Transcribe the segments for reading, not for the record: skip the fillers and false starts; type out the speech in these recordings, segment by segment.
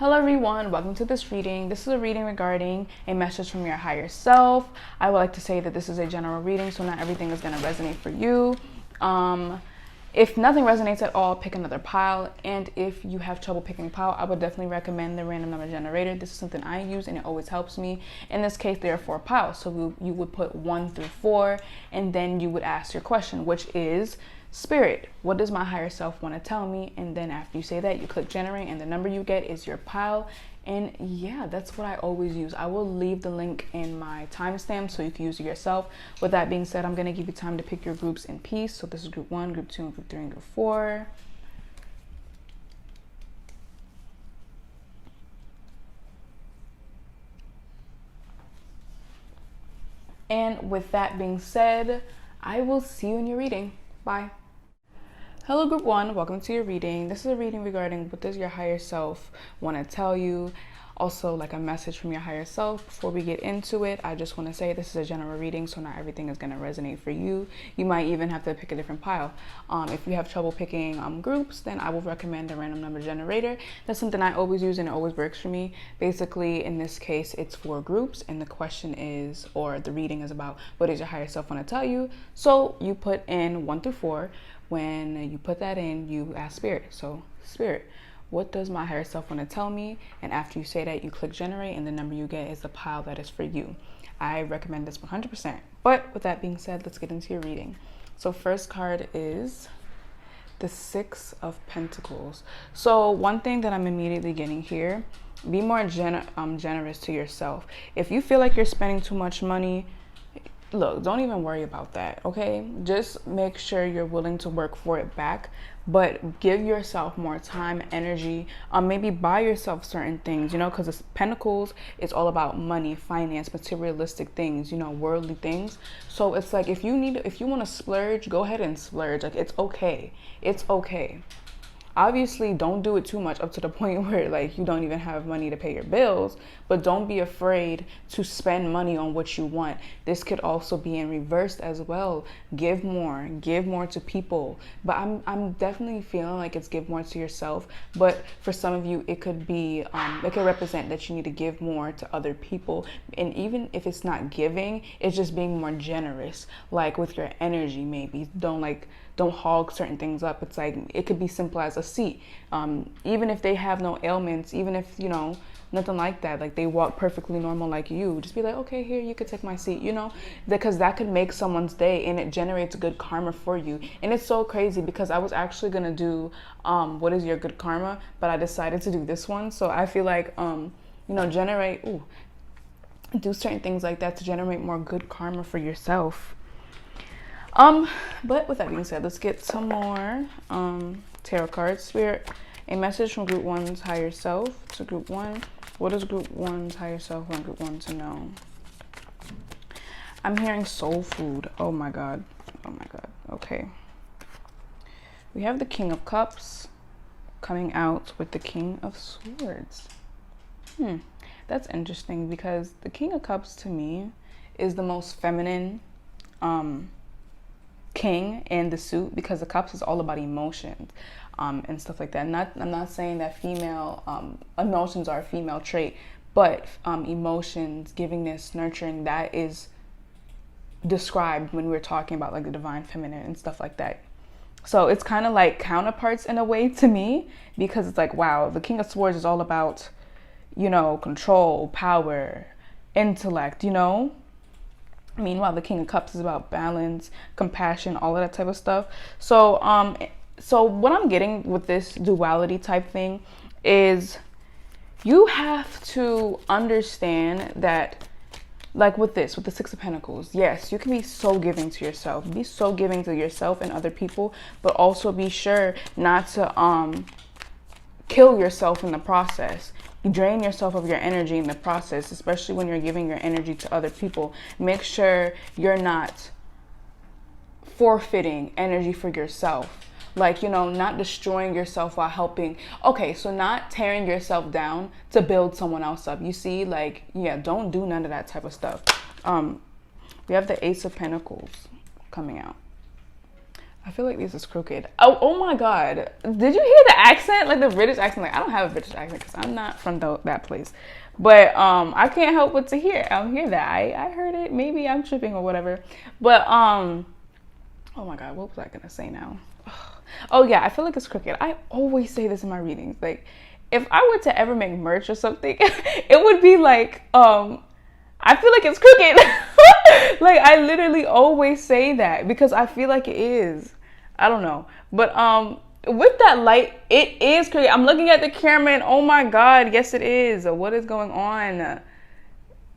Hello everyone, welcome to this reading. This is a reading regarding a message from your higher self. I would like to say that this is a general reading, so not everything is going to resonate for you. If nothing resonates at all, pick another pile. And if you have trouble picking a pile, I would definitely recommend the random number generator. This is something I use and it always helps me. In this case, there are 4 piles. So you would put 1 through 4, and then you would ask your question, which is, Spirit, what does my higher self want to tell me? And then after you say that, you click generate, and the number you get is your pile. And yeah, that's what I always use. I will leave the link in my timestamp so you can use it yourself. With that being said, I'm going to give you time to pick your groups in peace. So this is group 1, group 2, and group 3, and group 4. And with that being said, I will see you in your reading. Bye. Hello group 1, welcome to your reading. This is a reading regarding what does your higher self want to tell you. Also like a message from your higher self. Before we get into it, I just want to say this is a general reading, so not everything is going to resonate for you. You might even have to pick a different pile. If you have trouble picking groups, then I will recommend a random number generator. That's something I always use and it always works for me. Basically, in this case, it's 4 groups, and the question is, or the reading is about, what does your higher self want to tell you? So you put in 1 through 4. When you put that in, you ask Spirit. So Spirit, what does my higher self want to tell me? And after you say that, you click generate, and the number you get is the pile that is for you. I recommend this 100%. But with that being said, let's get into your reading. So first card is the 6 of Pentacles. So one thing that I'm immediately getting here, be more generous to yourself. If you feel like you're spending too much money, look, don't even worry about that, okay? Just make sure you're willing to work for it back, but give yourself more time, energy, maybe buy yourself certain things, because it's Pentacles, it's all about money, finance, materialistic things, worldly things. So it's like, if you want to splurge, go ahead and splurge. Like, it's okay. It's okay. Obviously, don't do it too much up to the point where like you don't even have money to pay your bills, but don't be afraid to spend money on what you want. This could also be in reverse as well. Give more to people. But I'm definitely feeling like it's give more to yourself. But for some of you, it could be, it could represent that you need to give more to other people. And even if it's not giving, it's just being more generous, like with your energy. Maybe don't hog certain things up. It's like, it could be simple as a seat. Even if they have no ailments, even if, nothing like that, like they walk perfectly normal like you, just be like, okay, here, you could take my seat, because that could make someone's day and it generates good karma for you. And it's so crazy because I was actually going to do, what is your good karma? But I decided to do this one. So I feel like, do certain things like that to generate more good karma for yourself. But with that being said, let's get some more tarot cards. Spirit, a message from group 1's higher self to group 1. What does group 1's higher self want group 1 to know? I'm hearing soul food. Oh my god. Okay. We have the King of Cups coming out with the King of Swords. That's interesting because the King of Cups to me is the most feminine king in the suit, because the cups is all about emotions and stuff like that. I'm not saying that female emotions are a female trait, but emotions, givingness, nurturing, that is described when we're talking about like the divine feminine and stuff like that. So it's kind of like counterparts in a way to me, because it's like, wow, the King of Swords is all about, control, power, intellect, Meanwhile, the King of Cups is about balance, compassion, all of that type of stuff. So what I'm getting with this duality type thing is you have to understand that, like with the 6 of Pentacles, yes, you can be so giving to yourself. Be so giving to yourself and other people, but also be sure not to kill yourself in the process. You drain yourself of your energy in the process, especially when you're giving your energy to other people. Make sure you're not forfeiting energy for yourself. Like, not destroying yourself while helping. Okay, so not tearing yourself down to build someone else up. You see, like, yeah, don't do none of that type of stuff. We have the Ace of Pentacles coming out. I feel like this is crooked. Oh my God. Did you hear the accent? Like the British accent. Like I don't have a British accent because I'm not from that place. But I can't help but to hear that. I heard it. Maybe I'm tripping or whatever. But oh my God, what was I gonna say now? Oh yeah, I feel like it's crooked. I always say this in my readings. Like if I were to ever make merch or something, it would be like I feel like it's crooked. Like I literally always say that because I feel like it is. I don't know. But with that light, it is crooked. I'm looking at the camera and oh my God, yes it is. What is going on?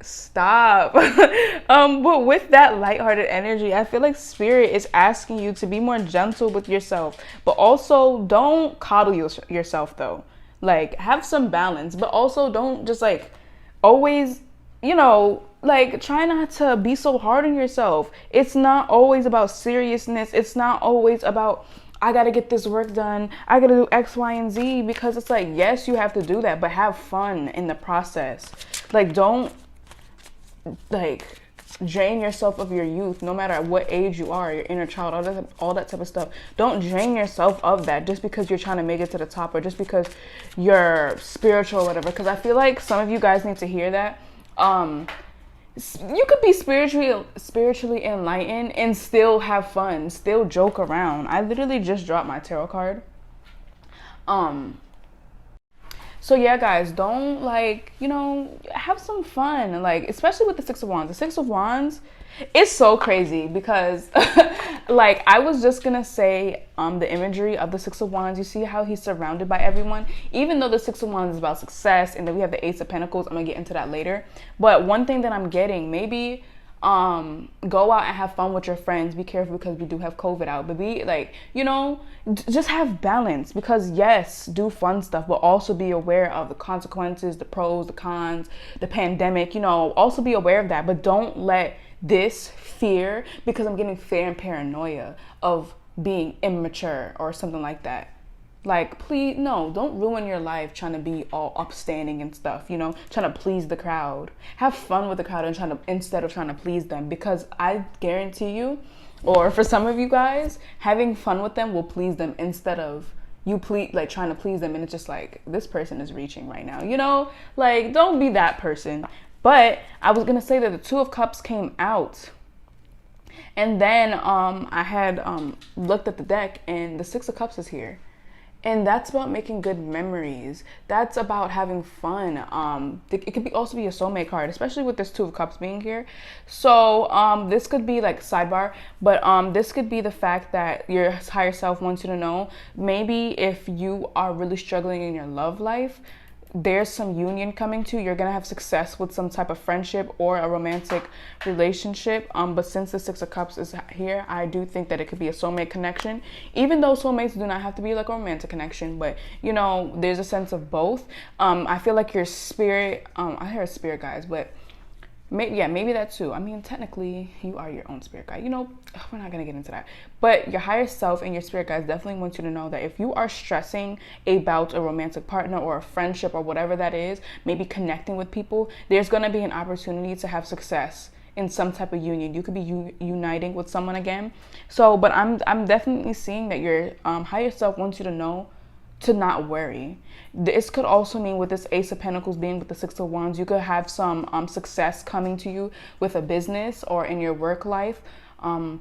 Stop. But with that lighthearted energy, I feel like spirit is asking you to be more gentle with yourself, but also don't coddle yourself though. Like have some balance, but also don't just like always, like try not to be so hard on yourself. It's not always about seriousness. It's not always about I gotta get this work done. I gotta do X, Y, and Z, because it's like, yes, you have to do that, but have fun in the process. Like don't like drain yourself of your youth, no matter what age you are, your inner child, all that type of stuff. Don't drain yourself of that just because you're trying to make it to the top or just because you're spiritual or whatever. Because I feel like some of you guys need to hear that. You could be spiritually enlightened and still have fun, still joke around. I literally just dropped my tarot card. So yeah, guys, don't have some fun. Like, especially with the Six of Wands. The Six of Wands, it's so crazy because like I was just gonna say the imagery of the Six of Wands. You see how he's surrounded by everyone, even though the Six of Wands is about success, and then we have the Ace of Pentacles. I'm gonna get into that later. But one thing that I'm getting, maybe go out and have fun with your friends. Be careful because we do have COVID out, but be like, just have balance, because yes, do fun stuff, but also be aware of the consequences, the pros, the cons, the pandemic, also be aware of that. But don't let this fear, because I'm getting fear and paranoia of being immature or something like that. Like, please, no, don't ruin your life trying to be all upstanding and stuff, trying to please the crowd. Have fun with the crowd instead of trying to please them, because I guarantee you, or for some of you guys, having fun with them will please them instead of you trying to please them, and it's just like, this person is reaching right now, like, don't be that person. But I was gonna say that the Two of Cups came out, and then I had looked at the deck, and the Six of Cups is here. And that's about making good memories. That's about having fun. It could also be a soulmate card, especially with this Two of Cups being here. So this could be like sidebar, but this could be the fact that your higher self wants you to know, maybe if you are really struggling in your love life, there's some union coming to. You're gonna have success with some type of friendship or a romantic relationship. But since the Six of Cups is here, I do think that it could be a soulmate connection. Even though soulmates do not have to be like a romantic connection, but there's a sense of both. I feel like your spirit. I heard spirit guys, but maybe that too. I mean, technically, you are your own spirit guide. We're not gonna get into that. But your higher self and your spirit guides definitely want you to know that if you are stressing about a romantic partner or a friendship or whatever that is, maybe connecting with people, there's gonna be an opportunity to have success in some type of union. You could be uniting with someone again. So, but I'm definitely seeing that your higher self wants you to know to not worry. This could also mean, with this Ace of Pentacles being with the Six of Wands, you could have some success coming to you with a business or in your work life, or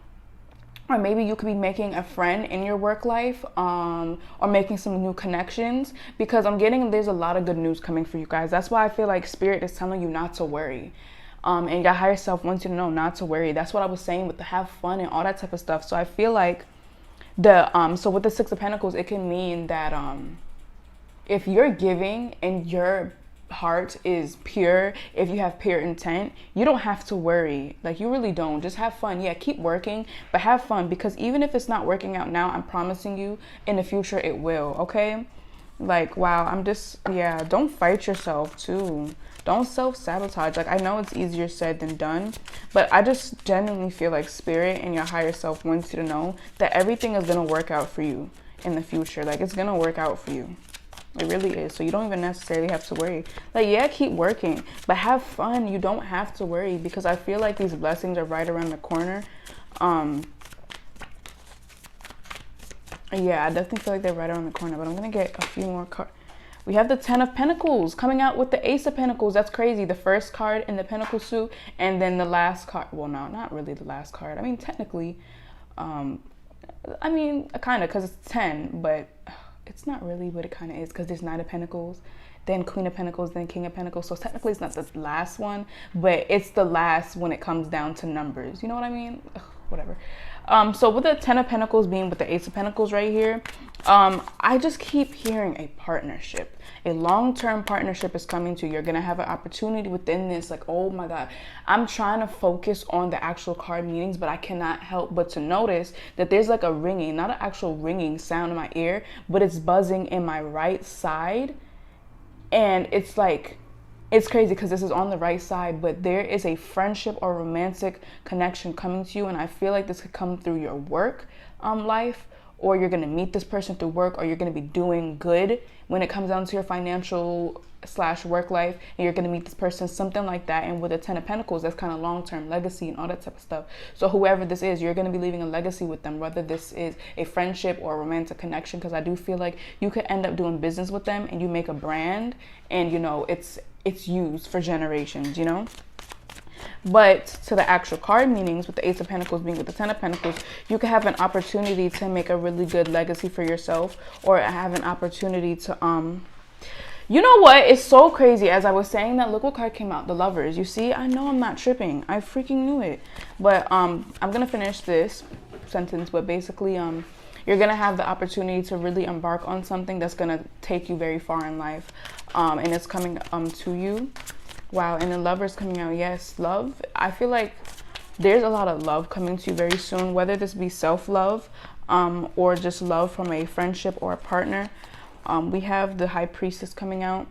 maybe you could be making a friend in your work life, or making some new connections, because I'm getting there's a lot of good news coming for you guys. That's why I feel like Spirit is telling you not to worry. And your higher self wants you to know not to worry. That's what I was saying with the have fun and all that type of stuff. So I feel like so with the Six of Pentacles, it can mean that if you're giving and your heart is pure, if you have pure intent, you don't have to worry. Like, you really don't. Just have fun. Yeah, keep working, but have fun, because even if it's not working out now, I'm promising you in the future it will. Okay? Like, wow, don't fight yourself too. Don't self-sabotage. Like, I know it's easier said than done, but I just genuinely feel like Spirit and your higher self wants you to know that everything is going to work out for you in the future. Like, it's going to work out for you. It really is. So you don't even necessarily have to worry. Like, yeah, keep working, but have fun. You don't have to worry, because I feel like these blessings are right around the corner. Yeah, I definitely feel like they're right around the corner, but I'm gonna get a few more cards. We have the Ten of Pentacles coming out with the Ace of Pentacles. That's crazy. The first card in the Pentacle suit, and then the last card. Well, no, not really the last card. I mean, technically, I mean, kind of, because it's 10, but it's not really what it kind of is, because there's Knight of Pentacles, then Queen of Pentacles, then King of Pentacles. So technically, it's not the last one, but it's the last when it comes down to numbers. You know what I mean? Ugh, whatever. So with the Ten of Pentacles being with the Ace of Pentacles right here, I just keep hearing a partnership. A long-term partnership is coming to you. You're going to have an opportunity within this. Like, oh my God, I'm trying to focus on the actual card meanings, but I cannot help but to notice that there's like a ringing, not an actual ringing sound in my ear, but it's buzzing in my right side. And it's like, it's crazy because this is on the right side, but there is a friendship or romantic connection coming to you. And I feel like this could come through your work life, or you're going to meet this person through work, or you're going to be doing good when it comes down to your financial / work life, and you're going to meet this person, something like that. And with a Ten of Pentacles, that's kind of long-term legacy and all that type of stuff. So whoever this is, you're going to be leaving a legacy with them, whether this is a friendship or a romantic connection, because I do feel like you could end up doing business with them and you make a brand, and you know, it's used for generations, you know. But to the actual card meanings, with the Ace of Pentacles being with the Ten of Pentacles, you could have an opportunity to make a really good legacy for yourself, or have an opportunity to you know what, it's so crazy. As I was saying that, look what card came out, the Lovers. You see, I know I'm not tripping, I freaking knew it. But I'm gonna finish this sentence, but basically you're gonna have the opportunity to really embark on something that's gonna take you very far in life, and it's coming to you. Wow, and the Lovers coming out. Yes, love. I feel like there's a lot of love coming to you very soon, whether this be self-love or just love from a friendship or a partner. We have the High Priestess coming out.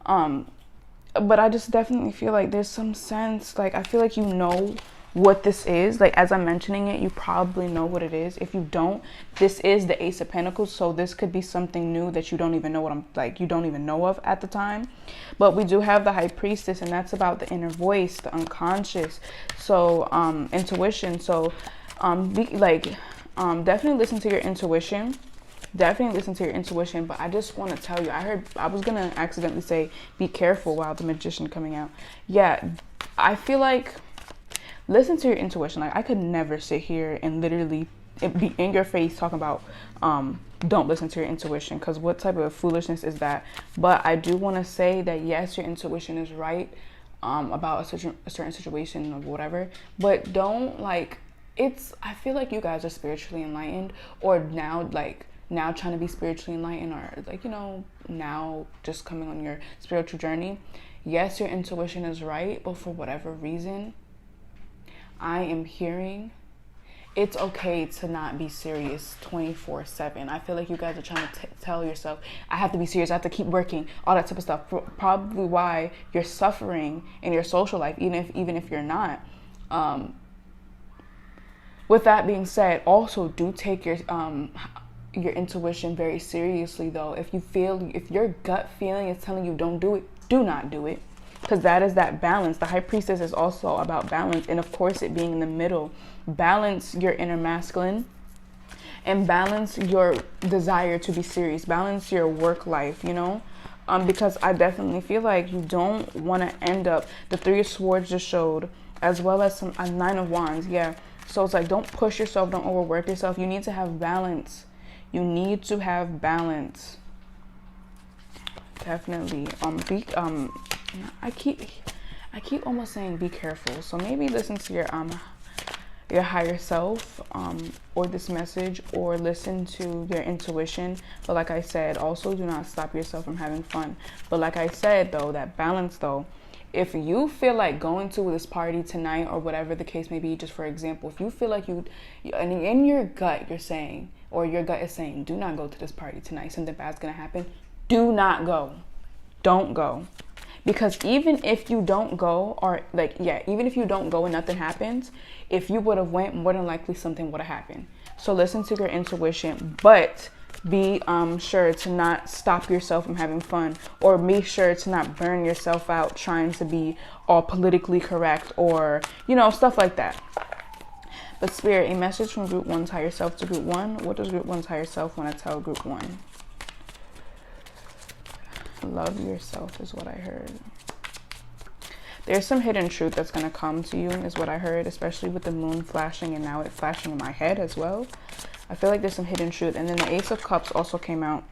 But I just definitely feel like there's some sense, like, I feel like you know what this is. Like, as I'm mentioning it, you probably know what it is. If you don't, this is the Ace of Pentacles, so this could be something new that you don't even know what you don't even know of at the time. But we do have the High Priestess, and that's about the inner voice, the unconscious, so intuition. So definitely listen to your intuition. Definitely listen to your intuition. But I just want to tell you, I was gonna accidentally say be careful while the Magician coming out. Yeah, I feel like listen to your intuition. Like, I could never sit here and literally be in your face talking about don't listen to your intuition, because what type of foolishness is that? But I do want to say that yes, your intuition is right about a certain situation or whatever, but don't, like, I feel like you guys are spiritually enlightened, or now trying to be spiritually enlightened, or like, you know, now just coming on your spiritual journey. Yes, your intuition is right, but for whatever reason, I am hearing it's okay to not be serious 24/7. I feel like you guys are trying to tell yourself, I have to be serious, I have to keep working, all that type of stuff. Probably why you're suffering in your social life, even if you're not. With that being said, also do take your intuition very seriously, though. If your gut feeling is telling you don't do it, do not do it, because that is that balance. The High Priestess is also about balance, and of course it being in the middle. Balance your inner masculine and balance your desire to be serious. Balance your work life, you know, because I definitely feel like you don't want to end up, the Three of Swords just showed, as well as a Nine of Wands. Yeah, so it's like, don't push yourself, don't overwork yourself. You need to have balance. You need to have balance. Definitely. I keep almost saying be careful. So maybe listen to your higher self, or this message, or listen to your intuition. But like I said, also do not stop yourself from having fun. But like I said, though, that balance, though, if you feel like going to this party tonight, or whatever the case may be, just for example, if you feel like and in your gut you're saying, or your gut is saying, do not go to this party tonight, something bad's gonna happen, do not go. Don't go. Because even if you don't go, or even if you don't go and nothing happens, if you would have went, more than likely something would have happened. So listen to your intuition, but be sure to not stop yourself from having fun, or make sure to not burn yourself out trying to be all politically correct, or, you know, stuff like that. But Spirit, a message from Group 1's higher self to Group 1. What does Group 1's higher self want to tell Group 1? Love yourself is what I heard. There's some hidden truth that's going to come to you is what I heard, especially with the moon flashing and now it flashing in my head as well. I feel like there's some hidden truth. And then the Ace of Cups also came out.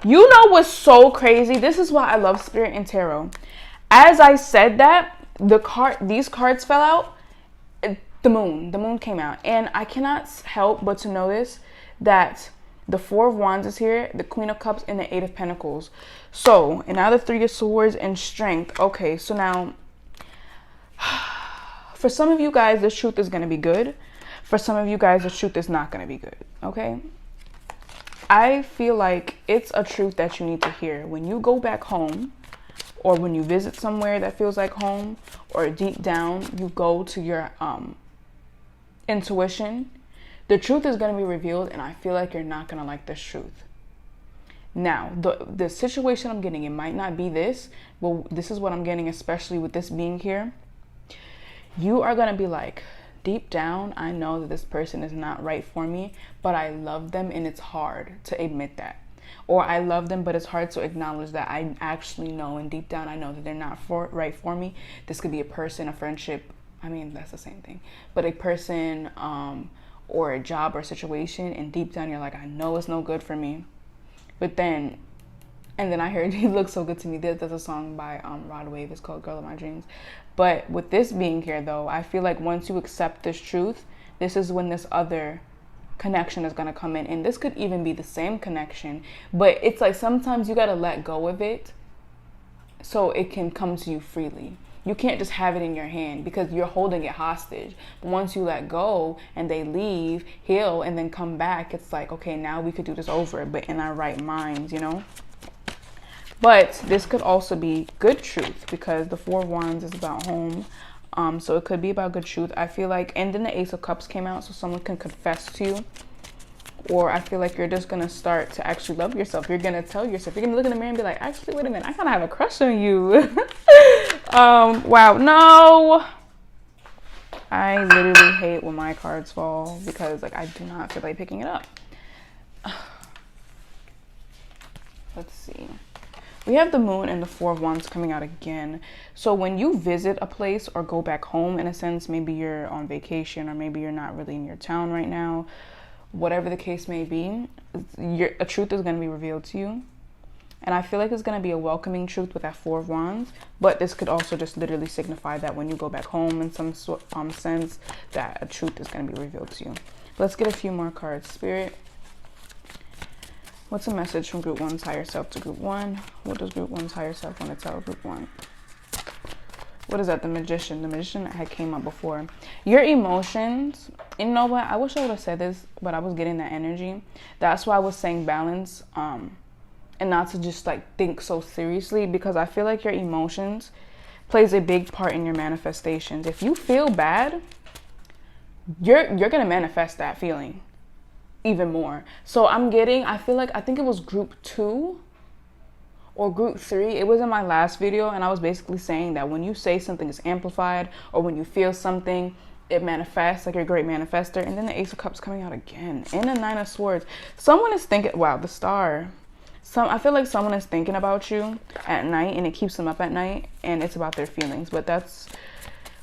You know what's so crazy? This is why I love Spirit and Tarot. As I said that, these cards fell out. The moon came out. And I cannot help but to notice that the Four of Wands is here, the Queen of Cups, and the Eight of Pentacles. So, and now the Three of Swords and Strength. Okay, so now, for some of you guys, this truth is going to be good. For some of you guys, the truth is not going to be good, okay? I feel like it's a truth that you need to hear. When you go back home, or when you visit somewhere that feels like home, or deep down, you go to your intuition, the truth is going to be revealed, and I feel like you're not going to like this truth. Now, the situation I'm getting, it might not be this, but this is what I'm getting, especially with this being here. You are going to be like, deep down, I know that this person is not right for me, but I love them, and it's hard to admit that. Or I love them, but it's hard to acknowledge that I actually know, and deep down I know that they're not right for me. This could be a person, a friendship. I mean, that's the same thing. But a person or a job or situation, and deep down you're like, I know it's no good for me. But then, and then I heard You Look So Good to Me. There's a song by Rod Wave. It's called Girl of My Dreams. But with this being here, though, I feel like once you accept this truth, this is when this other connection is going to come in. And this could even be the same connection. But it's like sometimes you got to let go of it so it can come to you freely. You can't just have it in your hand because you're holding it hostage. But once you let go and they leave, heal, and then come back, it's like, okay, now we could do this over, but in our right minds, you know? But this could also be good truth because the Four of Wands is about home. So it could be about good truth. I feel like, and then the Ace of Cups came out, so someone can confess to you. Or I feel like you're just going to start to actually love yourself. You're going to tell yourself, you're going to look in the mirror and be like, actually, wait a minute, I kind of have a crush on you. Wow, no. I literally hate when my cards fall because like I do not feel like picking it up. Let's see. We have the Moon and the Four of Wands coming out again. So when you visit a place or go back home, in a sense, maybe you're on vacation or maybe you're not really in your town right now, whatever the case may be, a truth is going to be revealed to you. And I feel like it's going to be a welcoming truth with that Four of Wands. But this could also just literally signify that when you go back home in some sort sense, that a truth is going to be revealed to you. Let's get a few more cards. Spirit, what's a message from Group 1's higher self to Group 1? What does Group 1's higher self want to tell Group 1? What is that? The Magician. The Magician had came up before. Your emotions, you know what? I wish I would have said this, but I was getting that energy. That's why I was saying balance, and not to just like think so seriously, because I feel like your emotions plays a big part in your manifestations. If you feel bad, you're going to manifest that feeling even more. So I think it was Group 2 or Group 3. It was in my last video, and I was basically saying that when you say something is amplified, or when you feel something, it manifests, like you're a great manifester. And then the Ace of Cups coming out again, and the Nine of Swords. Someone is thinking, wow, the Star. I feel like someone is thinking about you at night, and it keeps them up at night, and it's about their feelings. But that's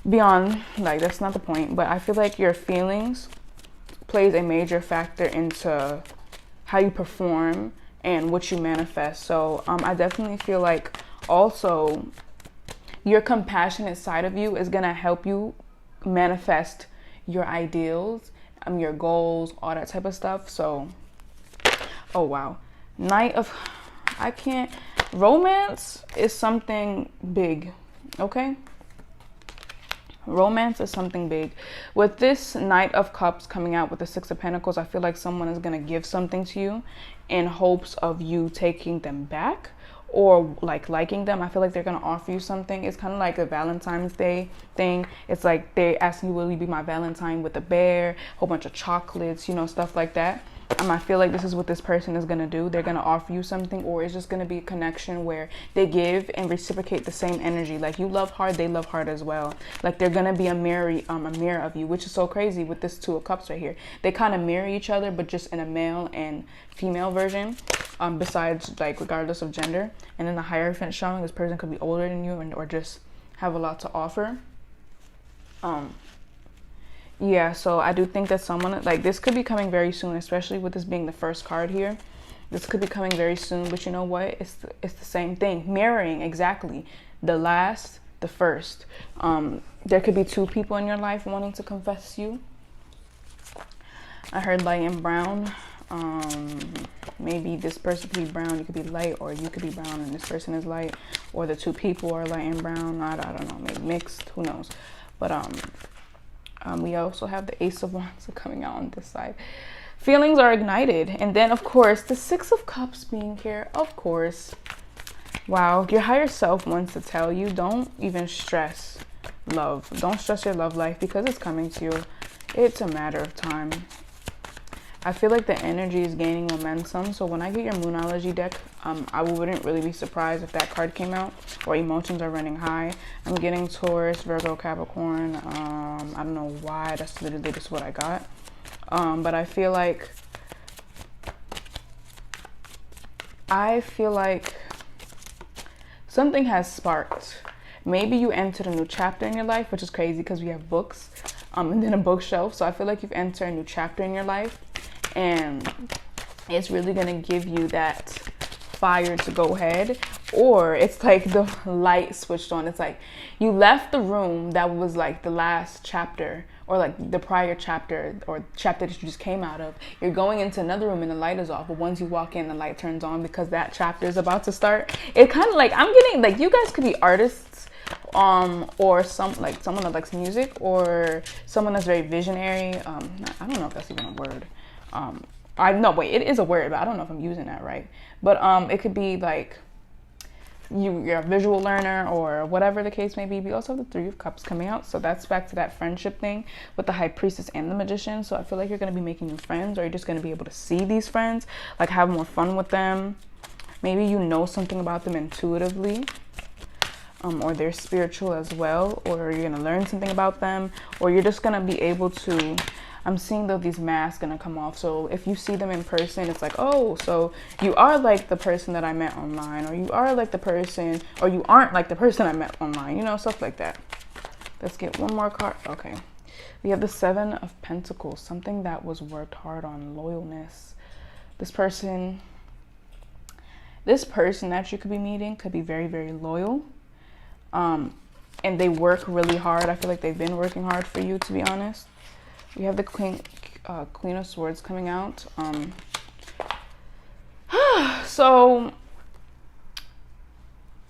beyond, like, that's not the point. But I feel like your feelings plays a major factor into how you perform and what you manifest. So I definitely feel like also your compassionate side of you is gonna help you manifest your ideals, your goals, all that type of stuff. So, oh wow, romance is something big, okay? Romance is something big. With this Knight of Cups coming out with the Six of Pentacles, I feel like someone is going to give something to you in hopes of you taking them back or like liking them. I feel like they're going to offer you something. It's kind of like a Valentine's Day thing. It's like they asking you, will you be my Valentine, with a bear, a whole bunch of chocolates, you know, stuff like that. I feel like this is what this person is going to do. They're going to offer you something, or it's just going to be a connection where they give and reciprocate the same energy. Like, you love hard, they love hard as well. Like, they're going to be a mirror of you, which is so crazy with this Two of Cups right here. They kind of mirror each other, but just in a male and female version, besides, like, regardless of gender. And then the Hierophant showing, this person could be older than you or just have a lot to offer. Yeah, so I do think that someone, like, this could be coming very soon, especially with this being the first card here. This could be coming very soon, but you know what? It's the same thing. Mirroring, exactly. The last, the first. There could be two people in your life wanting to confess you. I heard light and brown. Maybe this person could be brown, you could be light, or you could be brown and this person is light, or the two people are light and brown. I don't know, maybe mixed, who knows. But we also have the Ace of Wands coming out on this side. Feelings are ignited. And then, of course, the Six of Cups being here, of course. Wow, your higher self wants to tell you, don't even stress love. Don't stress your love life, because it's coming to you. It's a matter of time. I feel like the energy is gaining momentum. So when I get your Moonology deck, I wouldn't really be surprised if that card came out, or emotions are running high. I'm getting Taurus, Virgo, Capricorn. I don't know why. That's literally just what I got. But I feel like something has sparked. Maybe you entered a new chapter in your life, which is crazy because we have books, and then a bookshelf. So I feel like you've entered a new chapter in your life, and it's really gonna give you that fire to go ahead. Or it's like the light switched on. It's like you left the room that was like the last chapter, or like the prior chapter, or chapter that you just came out of. You're going into another room and the light is off, but once you walk in, the light turns on because that chapter is about to start. It kind of like, I'm getting like, you guys could be artists, or someone that likes music, or someone that's very visionary. I don't know if that's even a word. It is a word, but I don't know if I'm using that right. But it could be like you're a visual learner, or whatever the case may be. We also have the Three of Cups coming out, so that's back to that friendship thing with the High Priestess and the Magician. So I feel like you're going to be making new friends, or you're just going to be able to see these friends, like have more fun with them. Maybe you know something about them intuitively, or they're spiritual as well, or you're going to learn something about them, or you're just going to be able to, I'm seeing though these masks gonna come off. So if you see them in person, it's like, oh, so you are like the person that I met online, or you are like the person, or you aren't like the person I met online, you know, stuff like that. Let's get one more card. Okay, we have the Seven of Pentacles, something that was worked hard on, loyalness. This person that you could be meeting could be very, very loyal, and they work really hard. I feel like they've been working hard for you, to be honest. We have the Queen of Swords coming out. So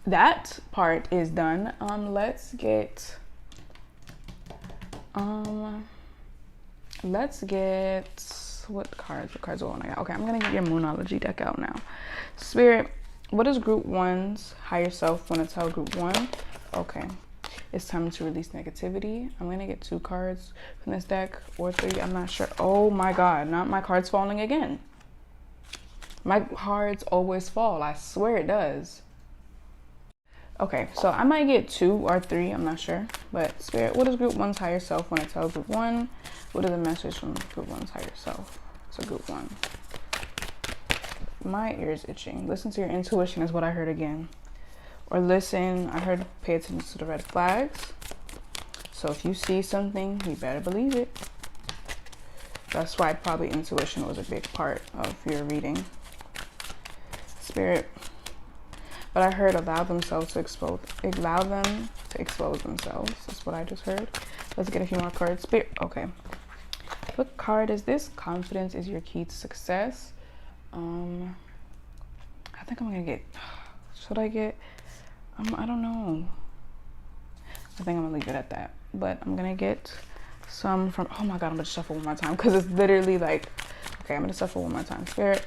that part is done. Let's get what cards are on I got? Okay, I'm gonna get your Moonology deck out now. Spirit, what does group one's higher self want to tell group one? Okay. It's time to release negativity. I'm going to get 2 cards from this deck, or 3. I'm not sure. Oh my God, not my cards falling again. My cards always fall. I swear it does. Okay, so I might get 2 or 3. I'm not sure. But Spirit, what does group one's higher self want to tell group one? What is the message from group one's higher self? So group one. My ear's itching. Listen to your intuition is what I heard again. Or listen, I heard pay attention to the red flags. So if you see something, you better believe it. That's why probably intuition was a big part of your reading. Spirit. But I heard allow them to expose themselves. That's what I just heard. Let's get a few more cards. Spirit, okay. What card is this? Confidence is your key to success. I think I'm gonna get, should I get, I don't know. I think I'm gonna leave it at that. But I'm gonna get some from, oh my God, I'm gonna shuffle one more time because it's literally like, okay, I'm gonna shuffle one more time. Spirit,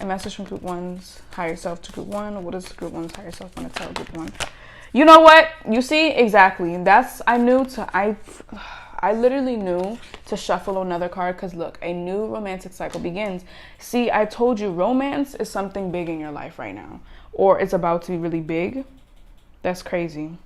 a message from group one's higher self to group one. What does group one's higher self want to tell group one? You know what? You see, exactly. That's, I I literally knew to shuffle another card because look, a new romantic cycle begins. See, I told you romance is something big in your life right now, or it's about to be really big. That's crazy.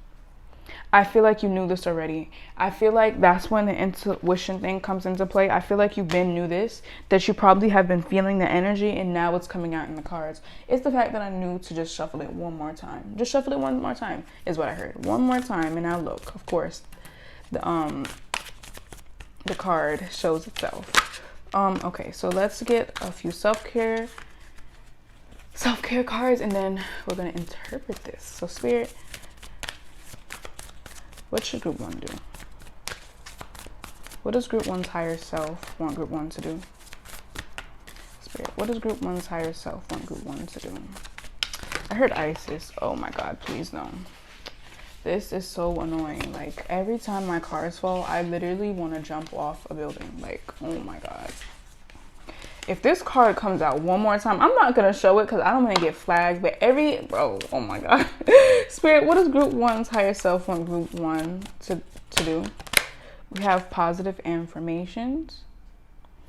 I feel like you knew this already. I feel like that's when the intuition thing comes into play. I feel like you've been knew this, that you probably have been feeling the energy and now it's coming out in the cards. It's the fact that I knew to just shuffle it one more time. Just shuffle it one more time is what I heard. One more time, and now look, of course, the card shows itself. Okay, so let's get a few self-care cards and then we're gonna interpret this. So Spirit, what should group 1 do? What does group 1's higher self want group 1 to do? Spirit, what does group 1's higher self want group 1 to do? I heard Isis. Oh my God, please no. This is so annoying. Like every time my cards fall, I literally want to jump off a building. Like, oh my God. If this card comes out one more time, I'm not going to show it because I don't want to get flagged. But oh my God. Spirit, what does group 1's higher self want group 1 to do? We have positive affirmations.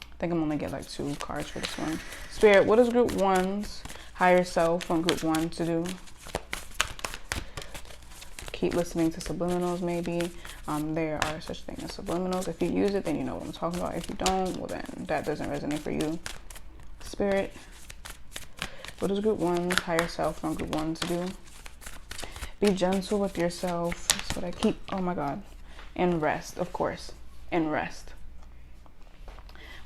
I think I'm only get like 2 cards for this one. Spirit, what does group 1's higher self want group 1 to do? Keep listening to subliminals, maybe. There are such things as subliminals. If you use it, then you know what I'm talking about. If you don't, well then that doesn't resonate for you. Spirit, what does group 1's higher self want group 1 to do? Be gentle with yourself. That's what I keep. Oh my God. And rest, of course. And rest.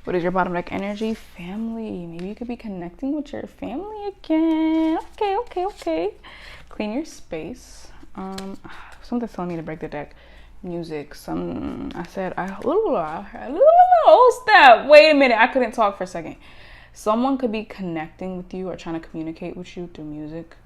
What is your bottom deck energy? Family. Maybe you could be connecting with your family again. Okay. Clean your space. Something's telling me to break the deck. Music. I said, oh snap. Wait a minute. I couldn't talk for a second. Someone could be connecting with you or trying to communicate with you through music.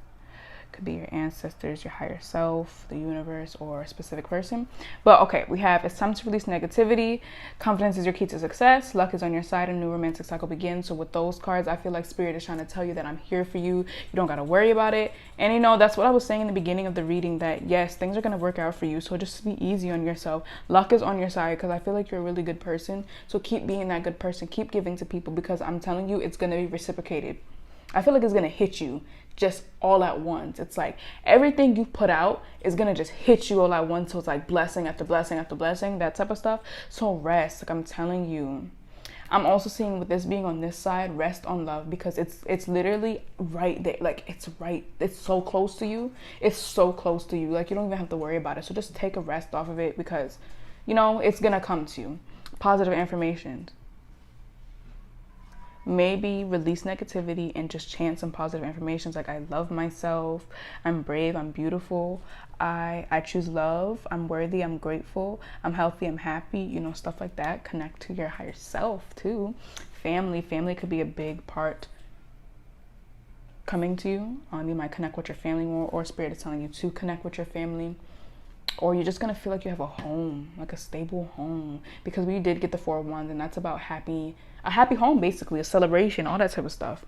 Could be your ancestors, your higher self, the universe, or a specific person. But okay, we have it's time to release negativity. Confidence is your key to success. Luck is on your side. A new romantic cycle begins. So with those cards, I feel like Spirit is trying to tell you that I'm here for you. You don't got to worry about it. And you know, that's what I was saying in the beginning of the reading, that yes, things are going to work out for you. So just be easy on yourself. Luck is on your side because I feel like you're a really good person. So keep being that good person. Keep giving to people because I'm telling you, it's going to be reciprocated. I feel like it's going to hit you just all at once. It's like everything you put out is going to just hit you all at once. So it's like blessing after blessing after blessing, that type of stuff. So rest, like I'm telling you. I'm also seeing with this being on this side, rest on love, because it's literally right there. Like it's so close to you. It's so close to you. Like you don't even have to worry about it. So just take a rest off of it because, you know, it's going to come to you. Positive affirmations. Maybe release negativity and just chant some positive affirmations like I love myself, I'm brave, I'm beautiful, I choose love, I'm worthy, I'm grateful, I'm healthy, I'm happy, you know, stuff like that. Connect to your higher self too. Family could be a big part coming to you. You might connect with your family more, or Spirit is telling you to connect with your family. Or you're just going to feel like you have a home, like a stable home. Because we did get the 4 of Wands, and that's about a happy home, basically, a celebration, all that type of stuff.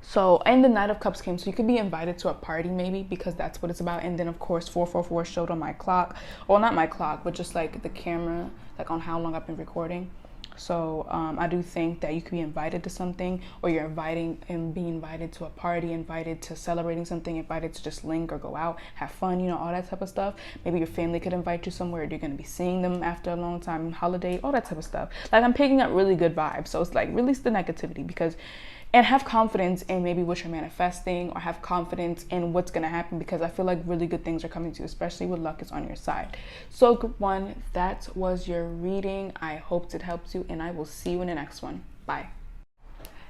So, and the Knight of Cups came, so you could be invited to a party maybe, because that's what it's about. And then, of course, 444 showed on my clock. Well, not my clock, but just like the camera, like on how long I've been recording. So I do think that you could be invited to something, or you're being invited to a party, invited to celebrating something, invited to just link or go out, have fun, you know, all that type of stuff. Maybe your family could invite you somewhere. You're going to be seeing them after a long time, holiday, all that type of stuff. Like I'm picking up really good vibes. So it's like release the negativity and have confidence in maybe what you're manifesting, or have confidence in what's going to happen, because I feel like really good things are coming to you, especially with luck is on your side. So group 1, that was your reading. I hope it helps you, and I will see you in the next one. Bye.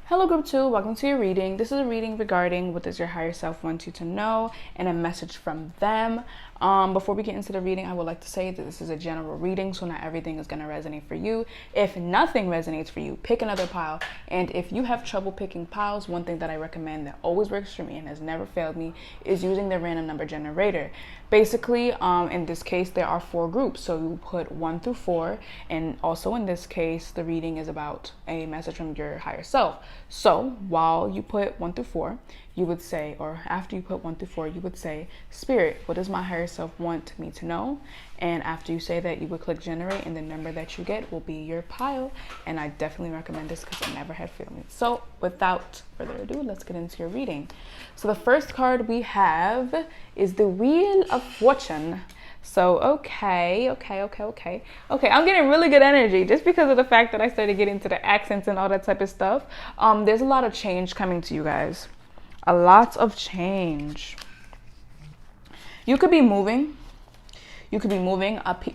Hello group 2, welcome to your reading. This is a reading regarding what does your higher self want you to know, and a message from them. Before we get into the reading, I would like to say that this is a general reading, so not everything is going to resonate for you. If nothing resonates for you, pick another pile. And if you have trouble picking piles, one thing that I recommend that always works for me and has never failed me is using the random number generator. Basically, in this case, there are 4 groups, so you put 1 through 4, and also in this case, the reading is about a message from your higher self. So while you put 1 through 4, you would say, or after you put 1 through 4, you would say, Spirit, what does my higher self want me to know? And after you say that, you would click generate, and the number that you get will be your pile. And I definitely recommend this because I never had feelings. So without further ado, let's get into your reading. So the first card we have is the Wheel of Fortune. So, okay, I'm getting really good energy just because of the fact that I started getting into the accents and all that type of stuff. There's a lot of change coming to you guys. A lot of change. You could be moving.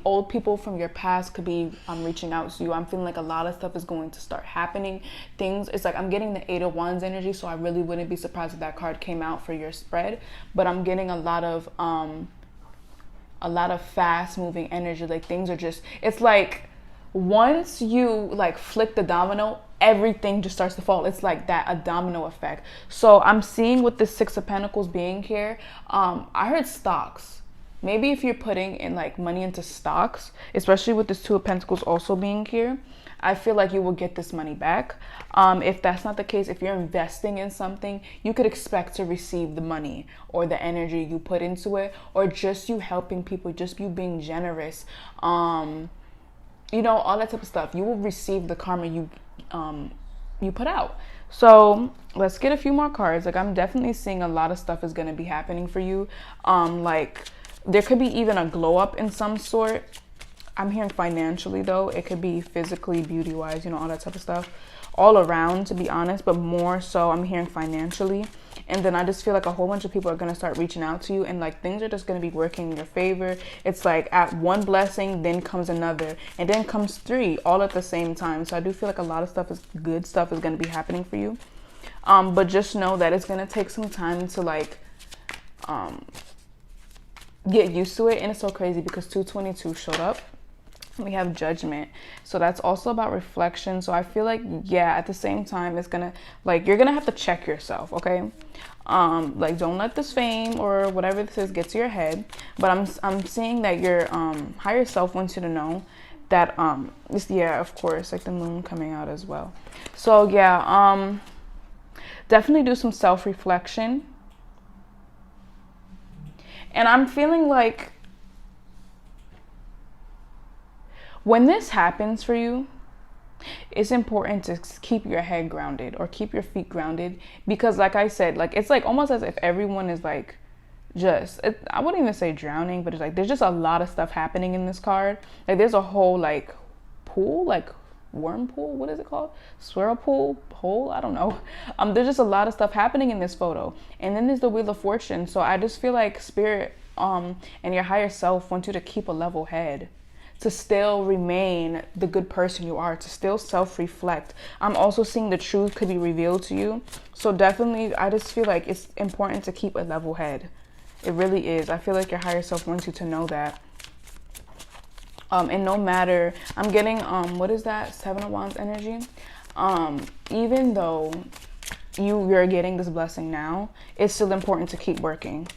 Old people from your past could be reaching out to you. I'm feeling like a lot of stuff is going to start happening. It's like I'm getting the 8 of Wands energy, so I really wouldn't be surprised if that card came out for your spread. But I'm getting a lot of fast moving energy. Like things are just, it's like once you like flick the domino, everything just starts to fall. It's like that, a domino effect. So I'm seeing with the 6 of Pentacles being here, I heard stocks. Maybe if you're putting in like money into stocks, especially with this 2 of Pentacles also being here, I feel like you will get this money back. If that's not the case, if you're investing in something, you could expect to receive the money or the energy you put into it, or just you helping people, just you being generous, you know, all that type of stuff. You will receive the karma you put out. So let's get a few more cards. Like I'm definitely seeing a lot of stuff is going to be happening for you. Like there could be even a glow up in some sort. I'm hearing financially though. It could be physically, beauty wise, you know, all that type of stuff, all around, to be honest, but more so I'm hearing financially. And then I just feel like a whole bunch of people are going to start reaching out to you, and like things are just going to be working in your favor. It's like at one blessing, then comes another, and then comes 3 all at the same time. So I do feel like a lot of stuff is good stuff is going to be happening for you. But just know that it's going to take some time to like get used to it. And it's so crazy because 222 showed up. We have Judgment, so that's also about reflection. So I feel like, yeah, at the same time, it's gonna, like, you're gonna have to check yourself, okay? Like, don't let this fame or whatever this is get to your head. But I'm seeing that your higher self wants you to know that yeah, of course, like the moon coming out as well. So yeah, definitely do some self-reflection. And I'm feeling like when this happens for you, it's important to keep your head grounded or keep your feet grounded, because like I said, like it's like almost as if everyone is like I wouldn't even say drowning, but it's like there's just a lot of stuff happening in this card. Like there's a whole like pool, like worm pool, what is it called, swirl pool, hole, I don't know. There's just a lot of stuff happening in this photo. And then there's the Wheel of Fortune. So I just feel like Spirit and your higher self want you to keep a level head, to still remain the good person you are, to still self-reflect. I'm also seeing the truth could be revealed to you. So definitely, I just feel like it's important to keep a level head. It really is. I feel like your higher self wants you to know that. And no matter, I'm getting, what is that? 7 of Wands energy. Even though you're getting this blessing now, it's still important to keep working.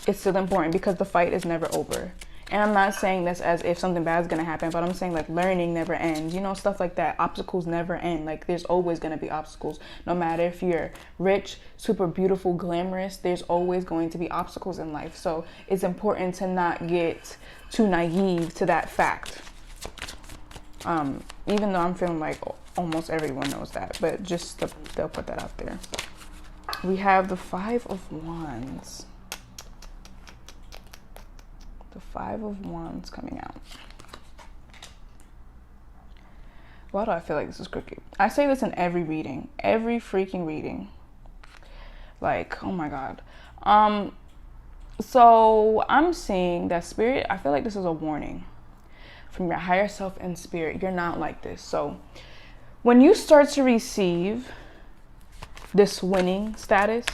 It's still important because the fight is never over. And I'm not saying this as if something bad is going to happen, but I'm saying like learning never ends, you know, stuff like that. Obstacles never end. Like there's always going to be obstacles. No matter if you're rich, super beautiful, glamorous, there's always going to be obstacles in life. So it's important to not get too naive to that fact. Even though I'm feeling like almost everyone knows that, but just they'll put that out there. We have the 5 of Wands. The 5 of Wands coming out. Why do I feel like this is crooked? I say this in every reading, every freaking reading. Like, oh my God. So I'm seeing that Spirit, I feel like this is a warning from your higher self and Spirit. You're not like this. So when you start to receive this winning status,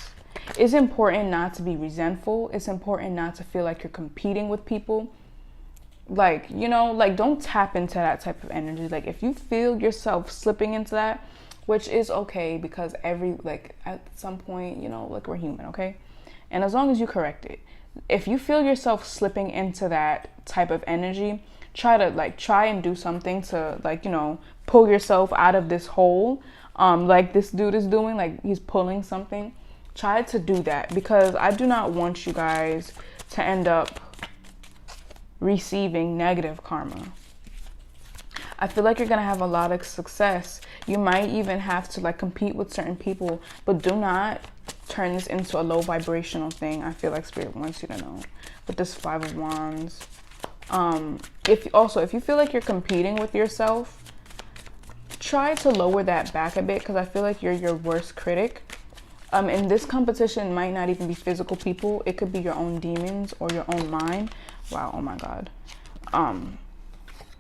it's important not to be resentful. It's important not to feel like you're competing with people. Like, you know, like don't tap into that type of energy. Like if you feel yourself slipping into that, which is okay, because at some point, you know, like we're human, okay? And as long as you correct it, if you feel yourself slipping into that type of energy, try and do something to, like, you know, pull yourself out of this hole. like this dude is doing, like he's pulling something. Try to do that, because I do not want you guys to end up receiving negative karma. I feel like you're gonna have a lot of success. You might even have to like compete with certain people, but do not turn this into a low vibrational thing. I feel like Spirit wants you to know with this Five of Wands. If you feel like you're competing with yourself, try to lower that back a bit, because I feel like you're your worst critic. And this competition might not even be physical people. It could be your own demons or your own mind. Wow, oh my God.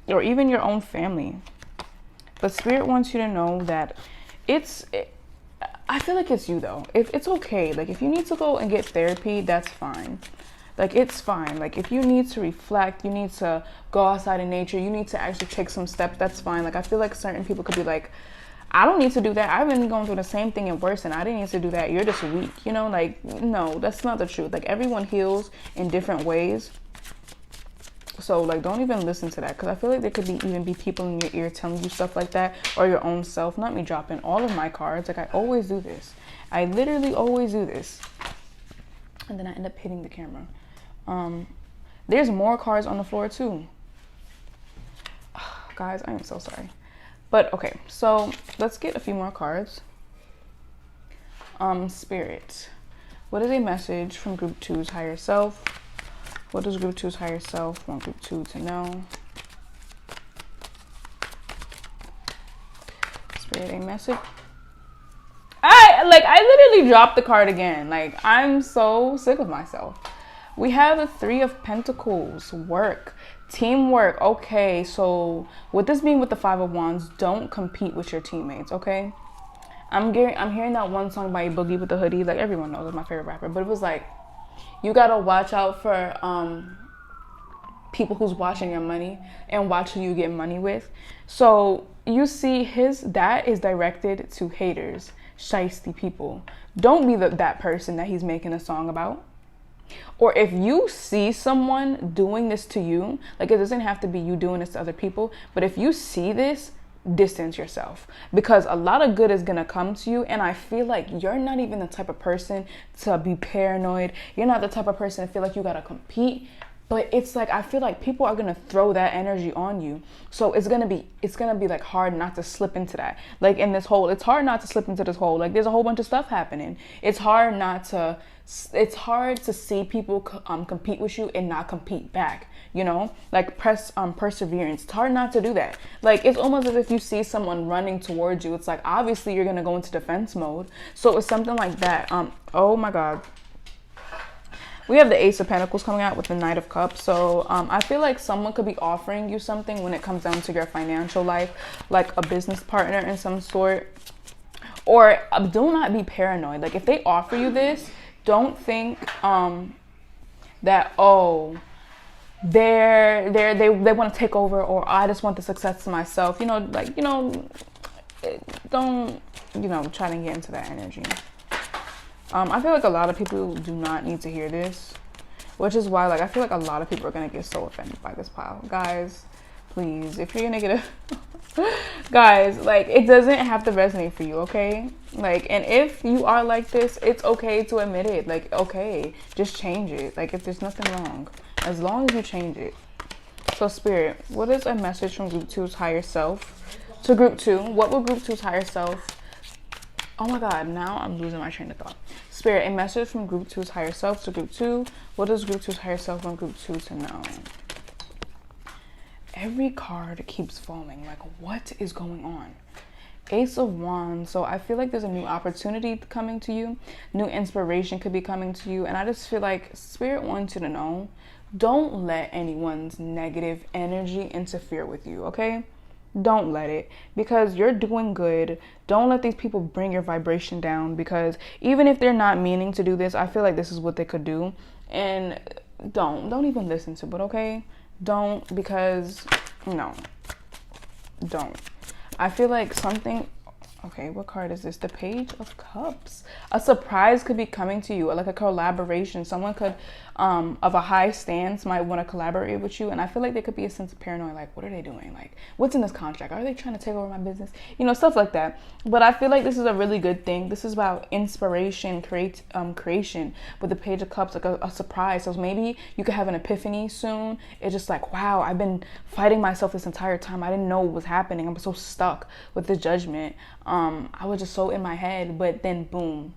Or even your own family. But Spirit wants you to know that I feel like it's you though. If it's okay, like if you need to go and get therapy, that's fine. Like it's fine. Like if you need to reflect, you need to go outside in nature, you need to actually take some steps, that's fine. Like I feel like certain people could be like, I don't need to do that. I've been going through the same thing and worse, and I didn't need to do that. You're just weak, you know? Like, no, that's not the truth. Like everyone heals in different ways. So like don't even listen to that, because I feel like there could even be people in your ear telling you stuff like that, or your own self. Not me dropping all of my cards. Like I always do this. I literally always do this. And then I end up hitting the camera. There's more cards on the floor too. Guys, I am so sorry. But okay, so let's get a few more cards. Spirit, what is a message from Group 2's higher self? What does Group 2's higher self want Group 2 to know? Spirit, a message. I literally dropped the card again. Like, I'm so sick of myself. We have the Three of Pentacles, work, teamwork. Okay, so with this being with the Five of Wands, don't compete with your teammates, okay? I'm hearing that one song by Boogie with the Hoodie. Like, everyone knows it's my favorite rapper, but it was like, you gotta watch out for people who's watching your money and watch who you get money with. So you see that is directed to haters, shiesty people. Don't be that person that he's making a song about. Or if you see someone doing this to you, like it doesn't have to be you doing this to other people, but if you see this, distance yourself, because a lot of good is gonna come to you. And I feel like you're not even the type of person to be paranoid. You're not the type of person to feel like you gotta compete. But it's like, I feel like people are gonna throw that energy on you. So it's gonna be like hard not to slip into that. Like in this hole, it's hard not to slip into this hole. Like there's a whole bunch of stuff happening. It's hard to see people compete with you and not compete back, you know, like perseverance. It's hard not to do that. Like it's almost as if you see someone running towards you, it's like obviously you're gonna go into defense mode. So it's something like that. Oh my God, we have the Ace of Pentacles coming out with the Knight of Cups. So I feel like someone could be offering you something when it comes down to your financial life, like a business partner in some sort. Or do not be paranoid. Like if they offer you this, don't think that, oh, they want to take over, or I just want the success to myself. You know, like, you know, don't, you know, try to get into that energy. I feel like a lot of people do not need to hear this, which is why, like, I feel like a lot of people are going to get so offended by this pile. Guys, please, if you're going to get guys, like, it doesn't have to resonate for you, okay? Like, and if you are like this, it's okay to admit it. Like, okay, just change it. Like, if there's nothing wrong, as long as you change it. So, Spirit, what is a message from Group 2's higher self to Group 2? What will Group 2's higher self... Oh my God, now I'm losing my train of thought. Spirit, a message from Group 2's higher self to Group 2. What does Group 2's higher self want Group 2 to know? Every card keeps falling. Like, what is going on? Ace of Wands. So I feel like there's a new opportunity coming to you. New inspiration could be coming to you. And I just feel like Spirit wants you to know, don't let anyone's negative energy interfere with you, okay? Don't let it, because you're doing good. Don't let these people bring your vibration down, because even if they're not meaning to do this, I feel like this is what they could do. And don't even listen to it, okay? Don't, because no, don't. I feel like something, Okay, what card is this? The Page of Cups. A surprise could be coming to you, like a collaboration. Someone could, of a high stance, might want to collaborate with you. And I feel like there could be a sense of paranoia, like, what are they doing? Like, what's in this contract? Are they trying to take over my business? You know, stuff like that. But I feel like this is a really good thing. This is about inspiration, creation with the Page of Cups, like a surprise. So maybe you could have an epiphany soon. It's just like, wow, I've been fighting myself this entire time. I didn't know what was happening. I'm so stuck with the judgment. I was just so in my head, but then boom,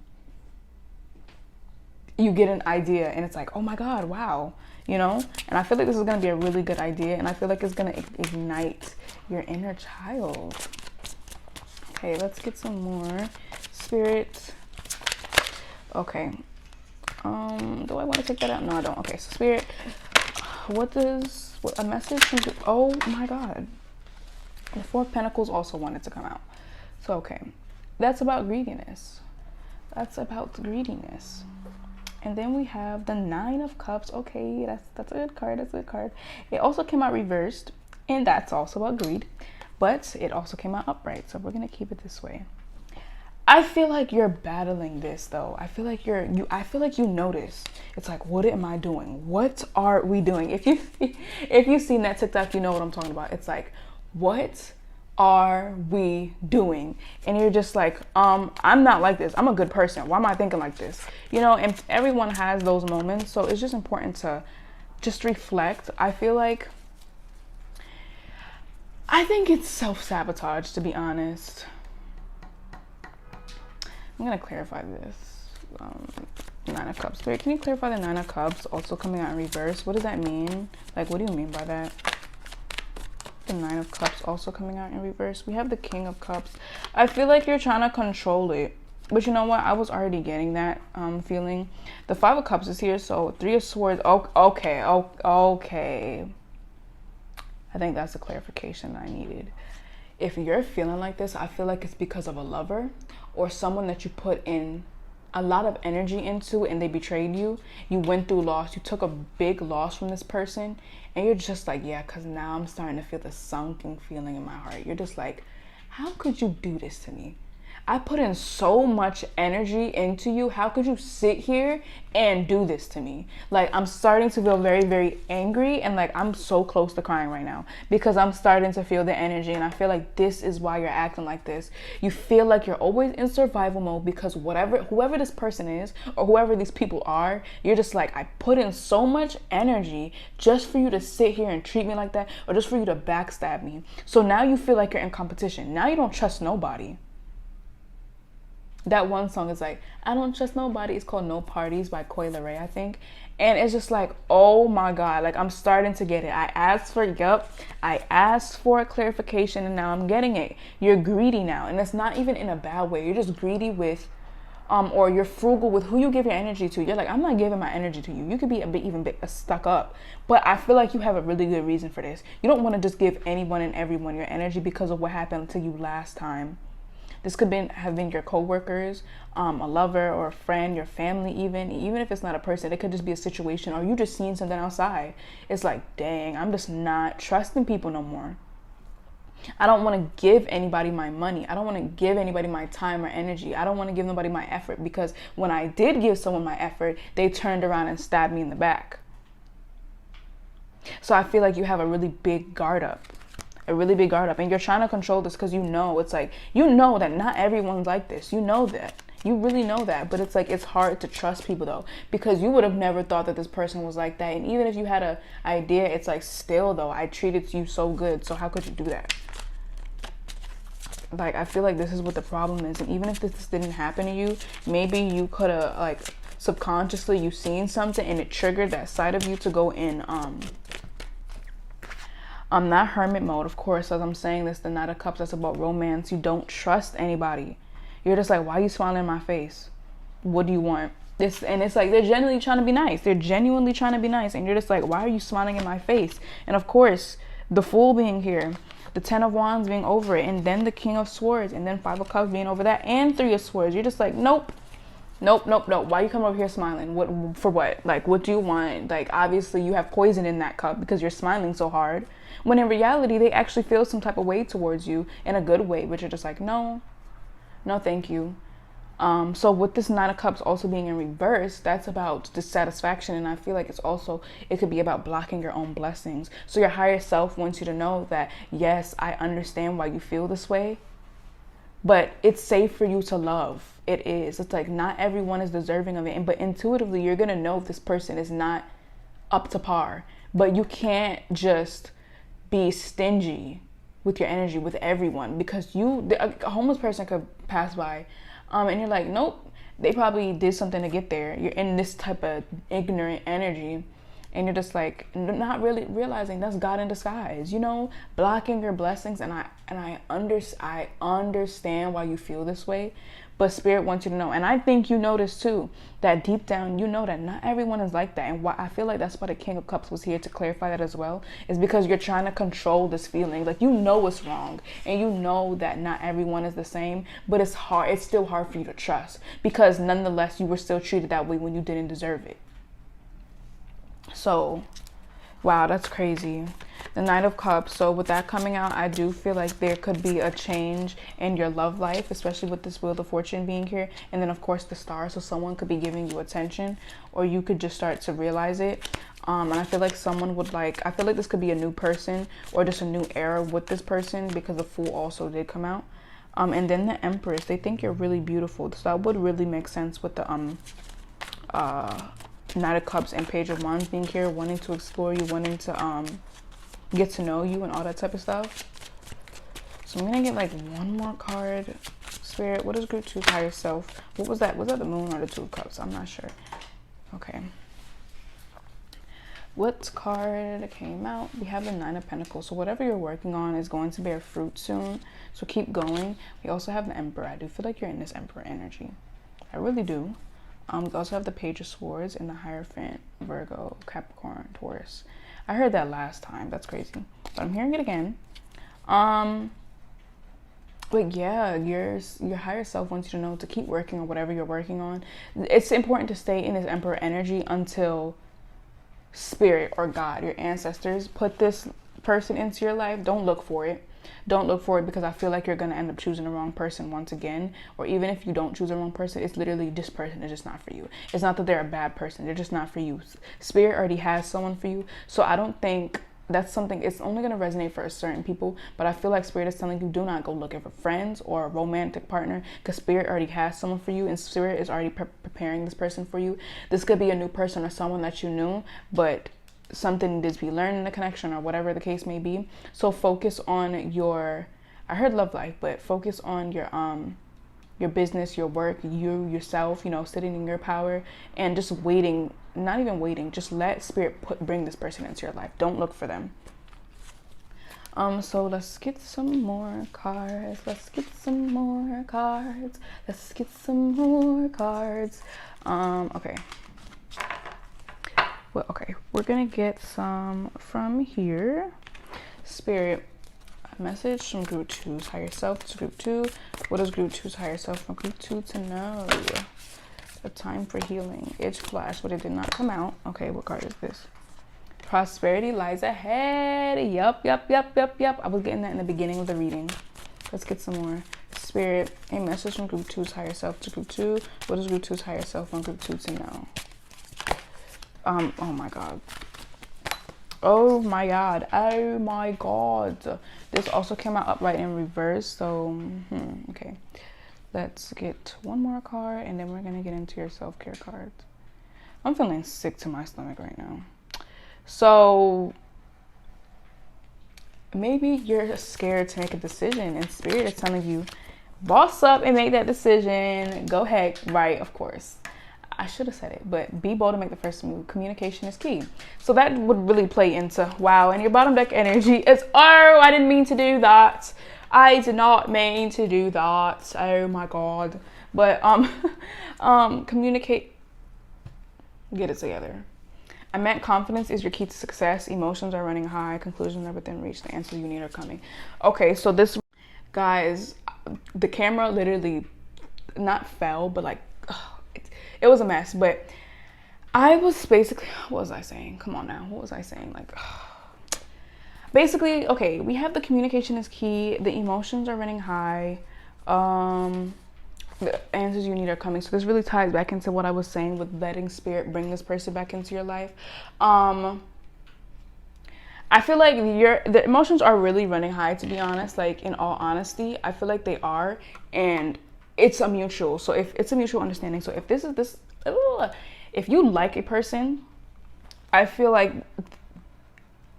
you get an idea and it's like, oh my God, wow, you know? And I feel like this is gonna be a really good idea, and I feel like it's gonna ignite your inner child. Okay, let's get some more. Spirit. Okay. Do I want to take that out? No, I don't. Okay, so Spirit, what a message? Oh my God. The Four of Pentacles also wanted to come out. So, okay, that's about greediness. That's about greediness. And then we have the Nine of Cups. Okay, that's a good card. That's a good card. It also came out reversed, and that's also about greed. But it also came out upright, so we're gonna keep it this way. I feel like you're battling this though. I feel like I feel like you notice. It's like, what am I doing? What are we doing? If you've seen that TikTok, you know what I'm talking about. It's like, what are we doing? And you're just like, I'm not like this. I'm a good person. Why am I thinking like this? You know, and everyone has those moments. So it's just important to just reflect. I think it's self-sabotage, to be honest. I'm gonna clarify this. Nine of Cups. Spirit, can you clarify the Nine of Cups also coming out in reverse? What does that mean? Like, what do you mean by that? The Nine of Cups also coming out in reverse. We have the King of Cups. I feel like you're trying to control it, but you know what? I was already getting that feeling. The Five of Cups is here, so Three of Swords. Okay. I think that's the clarification I needed. If you're feeling like this, I feel like it's because of a lover or someone that you put in a lot of energy into and they betrayed you. You went through loss. You took a big loss from this person, and you're just like, yeah, because now I'm starting to feel the sunken feeling in my heart. You're just like, how could you do this to me? I put in so much energy into you. How could you sit here and do this to me? Like, I'm starting to feel very, very angry, and like I'm so close to crying right now because I'm starting to feel the energy, and I feel like this is why you're acting like this. You feel like you're always in survival mode because whoever this person is or whoever these people are, you're just like, I put in so much energy just for you to sit here and treat me like that, or just for you to backstab me. So now you feel like you're in competition. Now you don't trust nobody. That one song is like, I don't trust nobody. It's called No Parties by Coi Leray, I think. And it's just like, oh my God, like I'm starting to get it. I asked for a clarification, and now I'm getting it. You're greedy now, and it's not even in a bad way. You're just greedy with, or you're frugal with who you give your energy to. You're like, I'm not giving my energy to you. You could be even stuck up, but I feel like you have a really good reason for this. You don't want to just give anyone and everyone your energy because of what happened to you last time. This could have been your coworkers, a lover or a friend, your family even if it's not a person. It could just be a situation, or you just seen something outside. It's like, dang, I'm just not trusting people no more. I don't want to give anybody my money. I don't want to give anybody my time or energy. I don't want to give nobody my effort, because when I did give someone my effort, they turned around and stabbed me in the back. So I feel like you have a really big guard up. And you're trying to control this because it's like, that not everyone's like this. You know that. You really know that. But it's like, it's hard to trust people though, because you would have never thought that this person was like that. And even if you had an idea, it's like, still though, I treated you so good. So how could you do that? Like, I feel like this is what the problem is. And even if this didn't happen to you, maybe you could have, like, subconsciously you seen something and it triggered that side of you to go in, I'm not hermit mode, of course. As I'm saying this, the Knight of Cups, that's about romance. You don't trust anybody. You're just like, why are you smiling in my face? What do you want? And it's like, they're genuinely trying to be nice. And you're just like, why are you smiling in my face? And of course, the Fool being here, the Ten of Wands being over it, and then the King of Swords, and then Five of Cups being over that, and Three of Swords. You're just like, nope. Why you come over here smiling? What for? What? Like, what do you want? Like, obviously you have poison in that cup because you're smiling so hard. When in reality, they actually feel some type of way towards you in a good way, but you're just like, no, No, thank you. So with this Nine of Cups also being in reverse, that's about dissatisfaction, and I feel like it could be about blocking your own blessings. So your higher self wants you to know that, yes, I understand why you feel this way, but it's safe for you to love. It is. It's like not everyone is deserving of it, but intuitively you're gonna know if this person is not up to par. But you can't just be stingy with your energy with everyone, because a homeless person could pass by, and you're like, nope, they probably did something to get there. You're in this type of ignorant energy, and you're just like not really realizing that's God in disguise, blocking your blessings. And I understand why you feel this way, but Spirit wants you to know, and I think you notice too, that deep down you know that not everyone is like that. And why I feel like that's why the King of Cups was here to clarify that as well, is because you're trying to control this feeling. Like, what's wrong, and you know that not everyone is the same, but it's still hard for you to trust, because nonetheless you were still treated that way when you didn't deserve it. So wow, that's crazy. The Knight of Cups. So with that coming out, I do feel like there could be a change in your love life, especially with this Wheel of Fortune being here. And then of course the Star. So someone could be giving you attention, or you could just start to realize it. And I feel like I feel like this could be a new person, or just a new era with this person, because the Fool also did come out. And then the Empress. They think you're really beautiful. So that would really make sense with the Knight of Cups and Page of Wands being here, wanting to explore you, wanting to get to know you and all that type of stuff. So I'm gonna get like one more card. Spirit, what is Group 2's higher self? What was that? Was that the Moon or the Two of Cups? I'm not sure. Okay. What card came out? We have the Nine of Pentacles. So whatever you're working on is going to bear fruit soon. So keep going. We also have the Emperor. I do feel like you're in this Emperor energy. I really do. We also have the Page of Swords and the Hierophant, Virgo, Capricorn, Taurus. I heard that last time. That's crazy. But I'm hearing it again. But yeah, your higher self wants you to know to keep working on whatever you're working on. It's important to stay in this Emperor energy until Spirit or God, your ancestors, put this person into your life. Don't look for it. Don't look for it, because I feel like you're going to end up choosing the wrong person once again. Or even if you don't choose the wrong person, it's literally this person is just not for you. It's not that they're a bad person. They're just not for you. Spirit already has someone for you. So I don't think that's something, it's only going to resonate for certain people. But I feel like Spirit is telling you, do not go looking for friends or a romantic partner, because Spirit already has someone for you, and Spirit is already preparing this person for you. This could be a new person or someone that you knew, but something needs to be learned in the connection, or whatever the case may be. So focus on I heard love life, but focus on your business, your work, yourself, sitting in your power, and just waiting, not even waiting, just let Spirit bring this person into your life. Don't look for them. So let's get some more cards. Okay. Well, okay, we're gonna get some from here. Spirit, a message from Group 2's higher self to Group 2. What does Group 2's higher self from Group 2 to know? A time for healing. It flashed, but it did not come out. Okay, what card is this? Prosperity lies ahead. Yup. I was getting that in the beginning of the reading. Let's get some more. Spirit, a message from Group 2's higher self to Group 2. What does Group 2's higher self from Group 2 to know? Oh my god. This also came out upright in reverse. So okay, let's get one more card, and then we're gonna get into your self-care cards. I'm feeling sick to my stomach right now. So maybe you're scared to make a decision, and Spirit is telling you, boss up and make that decision. Go ahead. Right, of course. I should have said it, but be bold to make the first move. Communication is key. So that would really play into, wow, and your bottom deck energy is, oh, I didn't mean to do that. I did not mean to do that. Oh my God. But communicate, get it together. I meant confidence is your key to success. Emotions are running high. Conclusions are within reach. The answers you need are coming. Okay, so this, guys, the camera literally not fell, but like, it was a mess. But I was basically, what was I saying? Come on now. What was I saying? Like, basically, okay, we have the communication is key. The emotions are running high. the answers you need are coming. So this really ties back into what I was saying with letting spirit bring this person back into your life. I feel like the emotions are really running high, to be honest. Like, in all honesty, I feel like they are, and it's a mutual. So if it's a mutual understanding, so if if you like a person, I feel like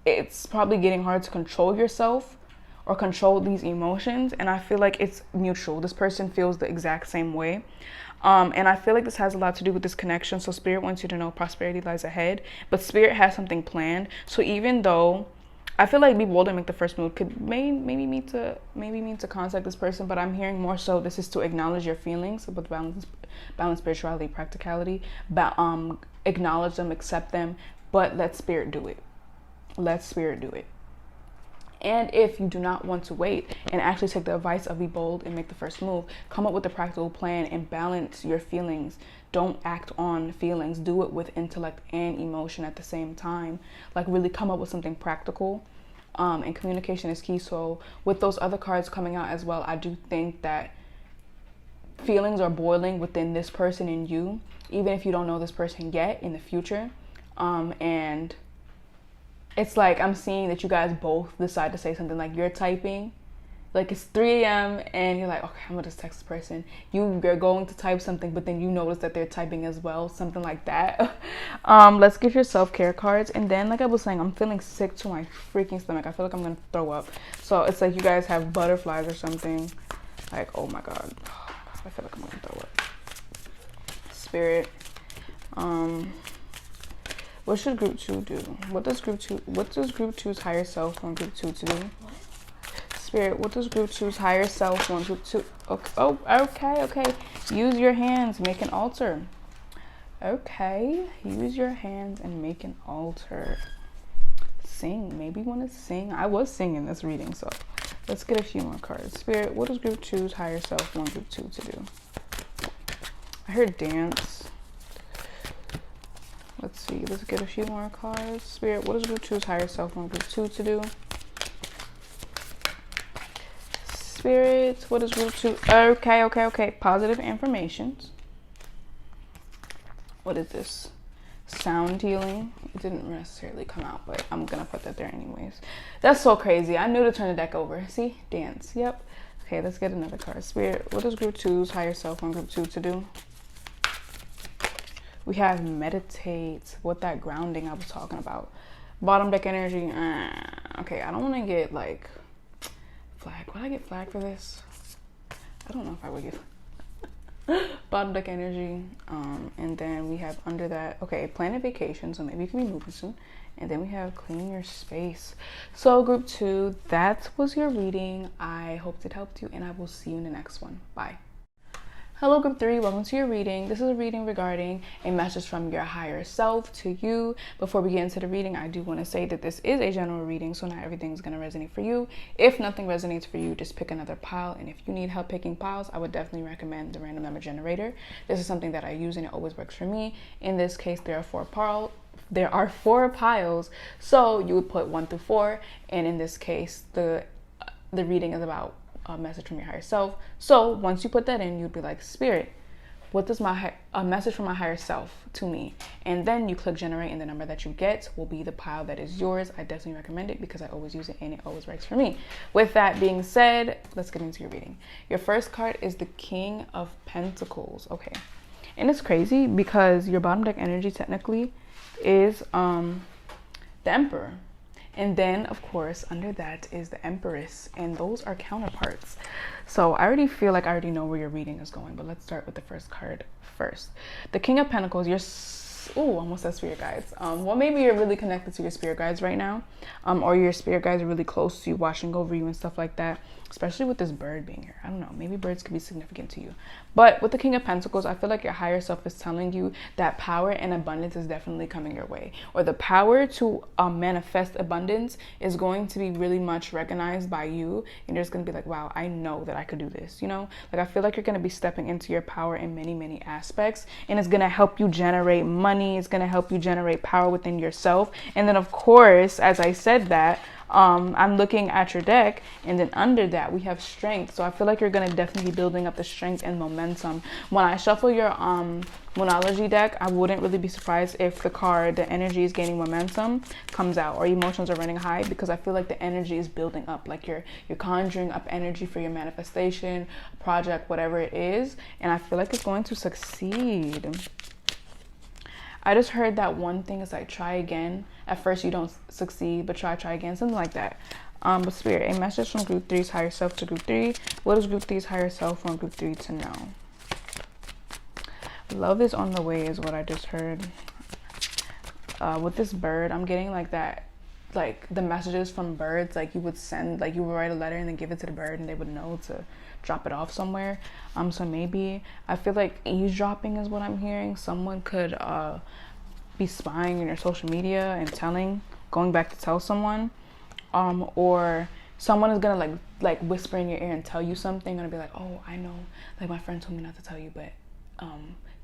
it's probably getting hard to control yourself or control these emotions, and I feel like it's mutual. This person feels the exact same way, and I feel like this has a lot to do with this connection. So spirit wants you to know prosperity lies ahead, but spirit has something planned. So even though I feel like be bold and make the first move could maybe mean to contact this person, but I'm hearing more so this is to acknowledge your feelings with balance spirituality, practicality, but acknowledge them, accept them, but let spirit do it. Let spirit do it. And if you do not want to wait and actually take the advice of be bold and make the first move, come up with a practical plan and balance your feelings. Don't act on feelings. Do it with intellect and emotion at the same time. Like, really come up with something practical. And communication is key. So with those other cards coming out as well, I do think that feelings are boiling within this person and you, even if you don't know this person yet, in the future. And it's like I'm seeing that you guys both decide to say something. Like, you're typing, like it's 3 a.m. and you're like, okay, I'm gonna just text this person. You're going to type something, but then you notice that they're typing as well, something like that. Let's get your self-care cards. And then, like I was saying, I'm feeling sick to my freaking stomach. I feel like I'm gonna throw up. So it's like you guys have butterflies or something. Like, oh my god, I feel like I'm gonna throw up. Spirit, what should group 2 do? What does group 2's higher self want group 2 to do? Spirit, what does group 2's higher self want group 2? Okay. Use your hands, make an altar. Okay, use your hands and make an altar. Sing, maybe you want to sing. I was singing this reading, so let's get a few more cards. Spirit, what does group 2's higher self want group 2 to do? I heard dance. Let's see, let's get a few more cards. Spirit, what does group 2's higher self want group 2 to do? Spirit, what does group 2? Okay. Positive affirmations. What is this? Sound healing. It didn't necessarily come out, but I'm gonna put that there anyways. That's so crazy. I knew to turn the deck over. See? Dance. Yep. Okay, let's get another card. Spirit, what does group 2's higher self want group 2 to do? We have meditate, what that grounding I was talking about. Bottom deck energy. Okay, I don't want to get like flagged. Would I get flagged for this? I don't know if I would get bottom deck energy. And then we have under that, okay, plan a vacation. So maybe you can be moving soon. And then we have clean your space. So group 2, that was your reading. I hope it helped you, and I will see you in the next one. Bye. Hello group 3, welcome to your reading. This is a reading regarding a message from your higher self to you. Before we get into the reading, I do want to say that this is a general reading, so not everything is going to resonate for you. If nothing resonates for you, just pick another pile. And if you need help picking piles, I would definitely recommend the random number generator. This is something that I use and it always works for me. In this case, there are four piles, so you would put 1 through 4. And in this case, the reading is about a message from your higher self. So once you put that in, you'd be like, Spirit, what does a message from my higher self to me? And then you click generate, and the number that you get will be the pile that is yours. I definitely recommend it because I always use it and it always works for me. With that being said, let's get into your reading. Your first card is the King of Pentacles. Okay, and it's crazy because your bottom deck energy technically is the Emperor. And then, of course, under that is the Empress, and those are counterparts. So I already feel like I already know where your reading is going, but let's start with the first card first. The King of Pentacles, almost said spirit guides. Well, maybe you're really connected to your spirit guides right now, or your spirit guides are really close to you, watching over you and stuff like that, especially with this bird being here. I don't know, maybe birds could be significant to you. But with the King of Pentacles, I feel like your higher self is telling you that power and abundance is definitely coming your way, or the power to manifest abundance is going to be really much recognized by you, and you're just going to be like, wow, I know that I could do this, you know? Like, I feel like you're going to be stepping into your power in many, many aspects, and it's going to help you generate money. It's going to help you generate power within yourself. And then, of course, as I said that, I'm looking at your deck, and then under that we have strength. So I feel like you're gonna definitely be building up the strength and momentum. When I shuffle your Moonology deck, I wouldn't really be surprised if the card, the energy is gaining momentum, comes out, or emotions are running high, because I feel like the energy is building up. Like you're conjuring up energy for your manifestation, project, whatever it is, and I feel like it's going to succeed. I just heard that one thing is like, try again. At first you don't succeed, but try again, something like that. But Spirit, a message from Group 3's higher self to Group 3. What does Group 3's higher self want Group 3 to know? Love is on the way is what I just heard. With this bird, I'm getting like that, like the messages from birds, like you would send, like you would write a letter and then give it to the bird and they would know to drop it off somewhere. So maybe, I feel like eavesdropping is what I'm hearing. Someone could be spying on your social media and going back to tell someone, or someone is gonna like whisper in your ear and tell you something, gonna be like, oh, I know, like my friend told me not to tell you, but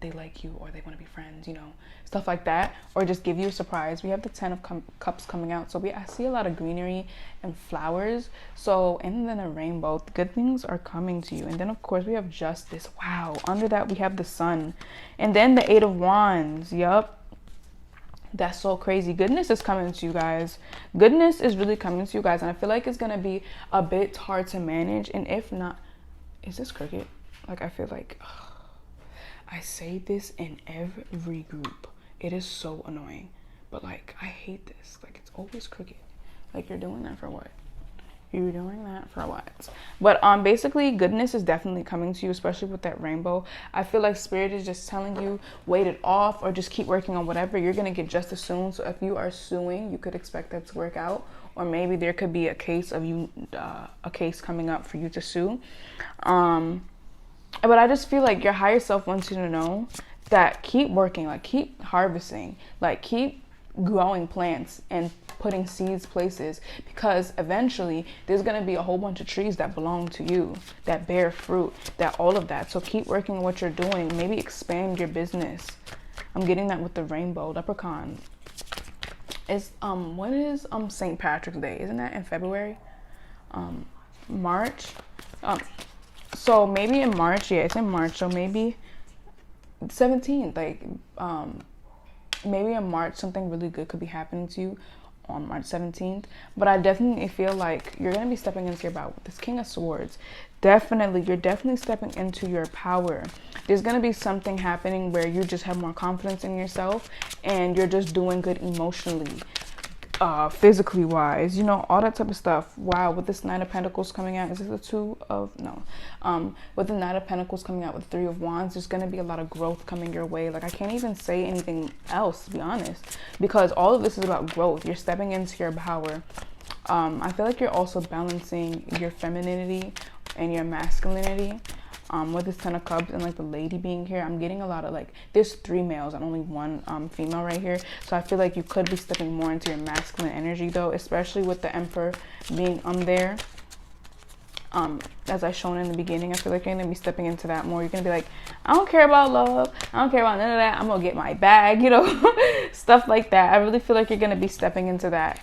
they like you, or they want to be friends, you know, stuff like that, or just give you a surprise. We have the 10 of Cups coming out, so I see a lot of greenery and flowers. So, and then a rainbow. Good things are coming to you. And then of course we have Justice. Wow. Under that we have the Sun, and then the 8 of Wands. Yup, that's so crazy. Goodness is coming to you guys. Goodness is really coming to you guys, and I feel like it's gonna be a bit hard to manage. And if not, is this crooked? Like, I feel like I say this in every group. It is so annoying, but like, I hate this. Like, it's always crooked. Like, you're doing that for what? You're doing that for what? But basically, goodness is definitely coming to you, especially with that rainbow. I feel like Spirit is just telling you, wait it off, or just keep working on whatever. You're gonna get justice soon. So if you are suing, you could expect that to work out, or maybe there could be a case of you, a case coming up for you to sue. But I just feel like your higher self wants you to know that keep working, like keep harvesting, like keep growing plants and putting seeds places, because eventually there's going to be a whole bunch of trees that belong to you, that bear fruit, that all of that. So keep working on what you're doing. Maybe expand your business. I'm getting that with the rainbow. Leprechaun. Is when is St. Patrick's Day? Isn't that in February? March? So maybe in March, yeah, it's in March. So maybe 17th, like, maybe in March, something really good could be happening to you on March 17th. But I definitely feel like you're going to be stepping into your power with this King of Swords. Definitely, you're definitely stepping into your power. There's going to be something happening where you just have more confidence in yourself, and you're just doing good emotionally. Physically wise, you know, all that type of stuff. Wow, with this Knight of Pentacles coming out, is this the two of, no, with the Knight of Pentacles coming out with 3 of Wands, there's going to be a lot of growth coming your way. Like, I can't even say anything else, to be honest, because all of this is about growth. You're stepping into your power. I feel like you're also balancing your femininity and your masculinity. With this 10 of Cups and like the lady being here, I'm getting a lot of like, there's 3 males and only 1 female right here. So I feel like you could be stepping more into your masculine energy though, especially with the Emperor being there. As I shown in the beginning, I feel like you're gonna be stepping into that more. You're gonna be like, I don't care about love, I don't care about none of that, I'm gonna get my bag, you know, stuff like that. I really feel like you're gonna be stepping into that.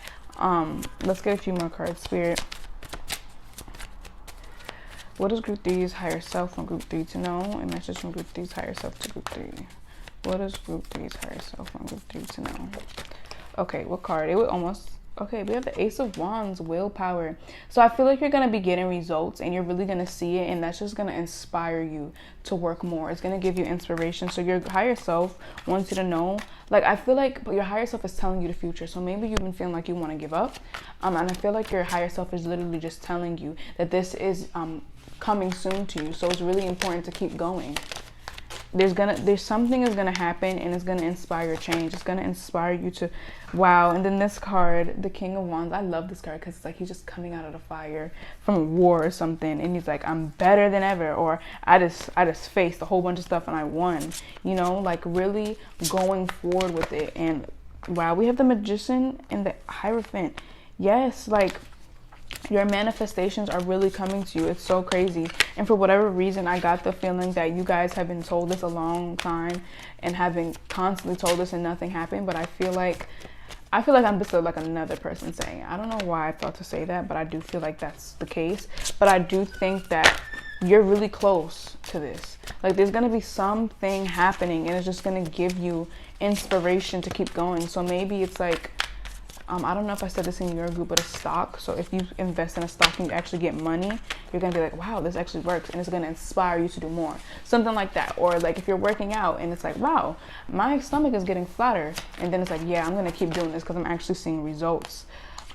Let's get a few more cards, Spirit. What does Group 3's higher self want Group 3 to know? A message from Group 3's higher self to Group 3. What does Group 3's higher self want Group 3 to know? Okay, what card? It would almost... Okay, we have the Ace of Wands, willpower. So I feel like you're going to be getting results, and you're really going to see it, and that's just going to inspire you to work more. It's going to give you inspiration. So your higher self wants you to know, like, I feel like your higher self is telling you the future. So maybe you've been feeling like you want to give up. And I feel like your higher self is literally just telling you that this is coming soon to you. So it's really important to keep going. There's something is gonna happen, and it's gonna inspire change. It's gonna inspire you to, wow. And then this card, the King of Wands, I love this card because it's like he's just coming out of the fire from a war or something, and he's like, I'm better than ever, or I just faced a whole bunch of stuff and I won, you know, like really going forward with it. And wow, we have the Magician and the Hierophant. Yes, like your manifestations are really coming to you. It's so crazy. And for whatever reason, I got the feeling that you guys have been told this a long time and have been constantly told this and nothing happened. But I feel like I feel like I'm just like another person saying it. I don't know why I thought to say that, but I do feel like that's the case. But I do think that you're really close to this. Like there's gonna be something happening, and it's just gonna give you inspiration to keep going. So maybe it's like, I don't know if I said this in your group, but a stock. So if you invest in a stock and you actually get money, you're gonna be like, wow, this actually works, and it's gonna inspire you to do more, something like that. Or like if you're working out and it's like, wow, my stomach is getting flatter, and then it's like, yeah, I'm gonna keep doing this because I'm actually seeing results.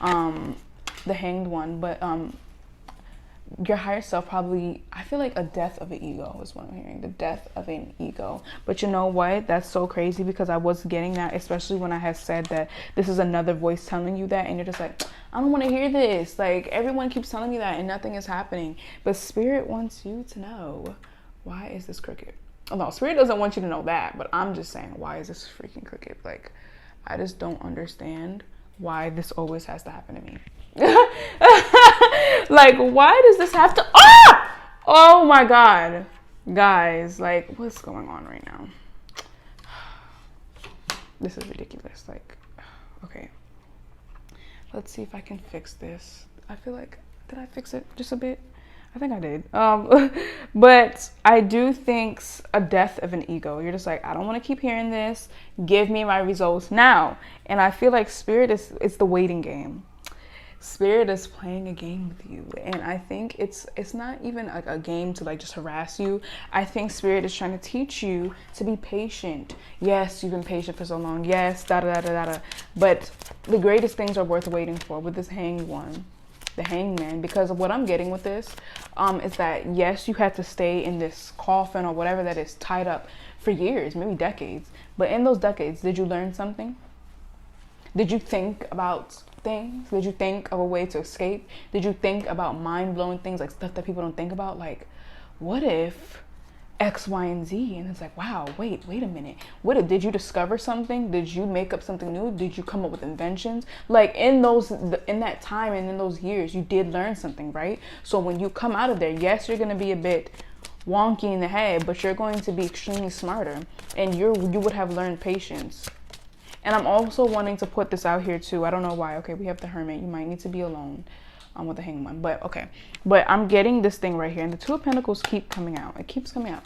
The Hanged One. But your higher self probably, I feel like a death of an ego is what I'm hearing. The death of an ego. But you know what? That's so crazy, because I was getting that, especially when I had said that this is another voice telling you that, and you're just like, I don't want to hear this. Like everyone keeps telling me that and nothing is happening. But Spirit wants you to know, why is this crooked? Oh, no, Spirit doesn't want you to know that, but I'm just saying, why is this freaking crooked? Like, I just don't understand why this always has to happen to me. Like, why does this have to, oh my god, guys, like, what's going on right now? This is ridiculous. Like, okay, let's see if I can fix this. I feel like, did I fix it just a bit? I think I did. But I do think a death of an ego. You're just like, I don't want to keep hearing this. Give me my results now. And I feel like Spirit it's the waiting game. Spirit is playing a game with you, and I think it's not even like a game to like just harass you. I think Spirit is trying to teach you to be patient. Yes, you've been patient for so long. Yes, da da da da da. But the greatest things are worth waiting for with this Hanged One, the Hangman, because of what I'm getting with this is that yes, you had to stay in this coffin or whatever that is, tied up for years, maybe decades. But in those decades, did you learn something? Did you think about things? Did you think of a way to escape? Did you think about mind-blowing things, like stuff that people don't think about? Like, what if X, Y, and Z? And it's like, wow, wait a minute. Did you discover something? Did you make up something new? Did you come up with inventions? Like in that time and in those years, you did learn something, right? So when you come out of there, yes, you're going to be a bit wonky in the head, but you're going to be extremely smarter, and you would have learned patience. And I'm also wanting to put this out here too. I don't know why. Okay, we have the Hermit. You might need to be alone with the Hanged One. But okay. But I'm getting this thing right here. And the Two of Pentacles keep coming out. It keeps coming out.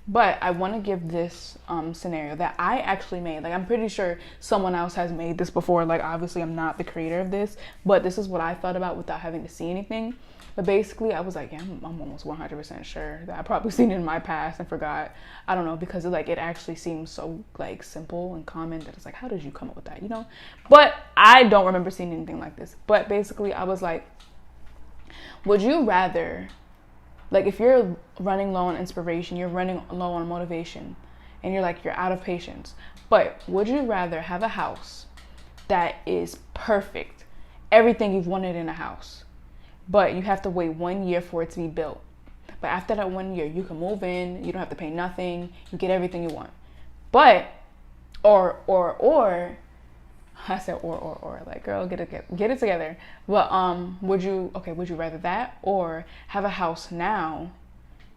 But I want to give this scenario that I actually made. Like, I'm pretty sure someone else has made this before. Like, obviously, I'm not the creator of this. But this is what I thought about without having to see anything. But basically, I was like, yeah, I'm almost 100% sure that I probably seen it in my past and forgot. I don't know, because it actually seems so like simple and common that it's like, how did you come up with that, you know? But I don't remember seeing anything like this. But basically, I was like, would you rather, like if you're running low on inspiration, you're running low on motivation, and you're like, you're out of patience, but would you rather have a house that is perfect, everything you've wanted in a house, but you have to wait 1 year for it to be built? But after that 1 year, you can move in, you don't have to pay nothing, you get everything you want. But, or, I said or, like, girl, get it together. But would you rather that or have a house now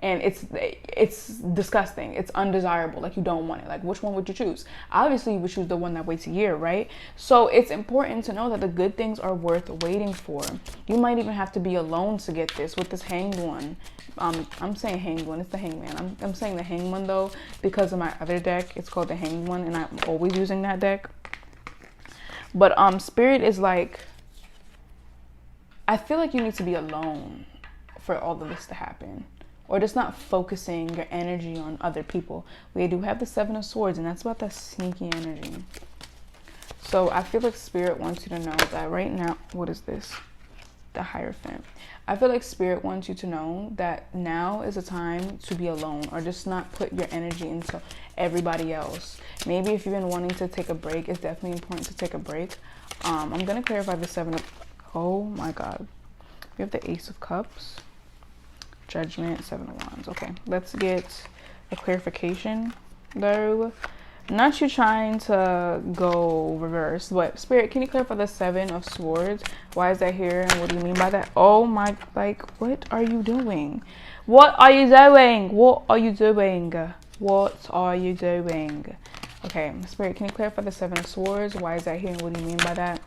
and it's disgusting, it's undesirable, like you don't want it? Like, which one would you choose? Obviously, you would choose the one that waits a year, right? So it's important to know that the good things are worth waiting for. You might even have to be alone to get this with this Hanged One. I'm saying Hanged One, it's the Hangman. I'm saying the Hanged One though because of my other deck. It's called the Hanged One, and I'm always using that deck. But Spirit is like, I feel like you need to be alone for all of this to happen, or just not focusing your energy on other people. We do have the Seven of Swords, and that's about that sneaky energy. So I feel like Spirit wants you to know that right now, what is this? The Hierophant. I feel like Spirit wants you to know that now is a time to be alone, or just not put your energy into everybody else. Maybe if you've been wanting to take a break, it's definitely important to take a break. I'm going to clarify the Seven of... Oh my God. We have the Ace of Cups, Judgment, Seven of Wands. Okay, let's get a clarification though. Not you trying to go reverse, but Spirit, can you clarify the Seven of Swords? Why is that here, and what do you mean by that? Oh my, like, what are you doing? What are you doing? What are you doing? What are you doing? Okay, Spirit, can you clarify the Seven of Swords? Why is that here and what do you mean by that?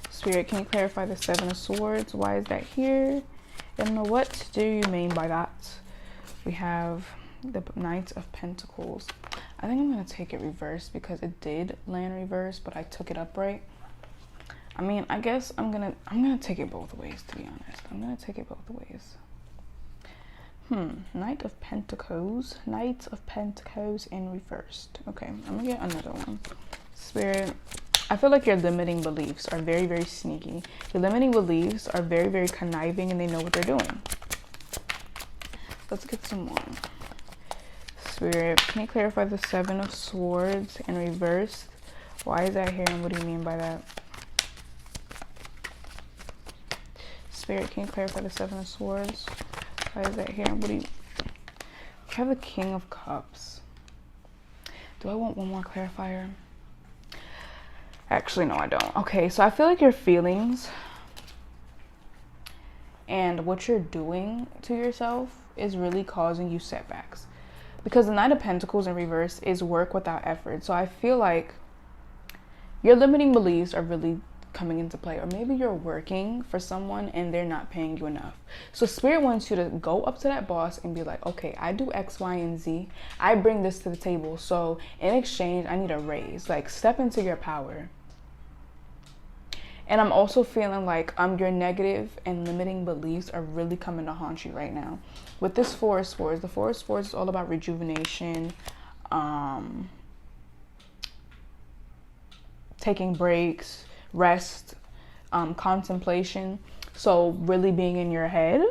Spirit, can you clarify the Seven of Swords? Why is that here? And what do you mean by that? We have the Knight of Pentacles. I think I'm going to take it reversed because it did land reversed, but I took it upright. I mean, I guess I'm gonna take it both ways, to be honest. I'm gonna take it both ways. Knight of Pentacles. Knight of Pentacles in reversed. Okay, I'm gonna get another one. Spirit, I feel like your limiting beliefs are very, very sneaky. Your limiting beliefs are very, very conniving and they know what they're doing. Let's get some more. Spirit, can you clarify the Seven of Swords in reversed? Why is that here and what do you mean by that? Spirit, can you clarify the Seven of Swords? Why is that here? What do you... I have the King of Cups. Do I want one more clarifier? Actually, no, I don't. Okay, so I feel like your feelings and what you're doing to yourself is really causing you setbacks. Because the Knight of Pentacles in reverse is work without effort. So I feel like your limiting beliefs are really coming into play, or maybe you're working for someone and they're not paying you enough. So Spirit wants you to go up to that boss and be like, okay, I do X, Y, and Z. I bring this to the table. So in exchange, I need a raise. Like, step into your power. And I'm also feeling like your negative and limiting beliefs are really coming to haunt you right now. With this Four of Swords, the Four of Swords is all about rejuvenation, taking breaks, rest, contemplation. So really being in your head,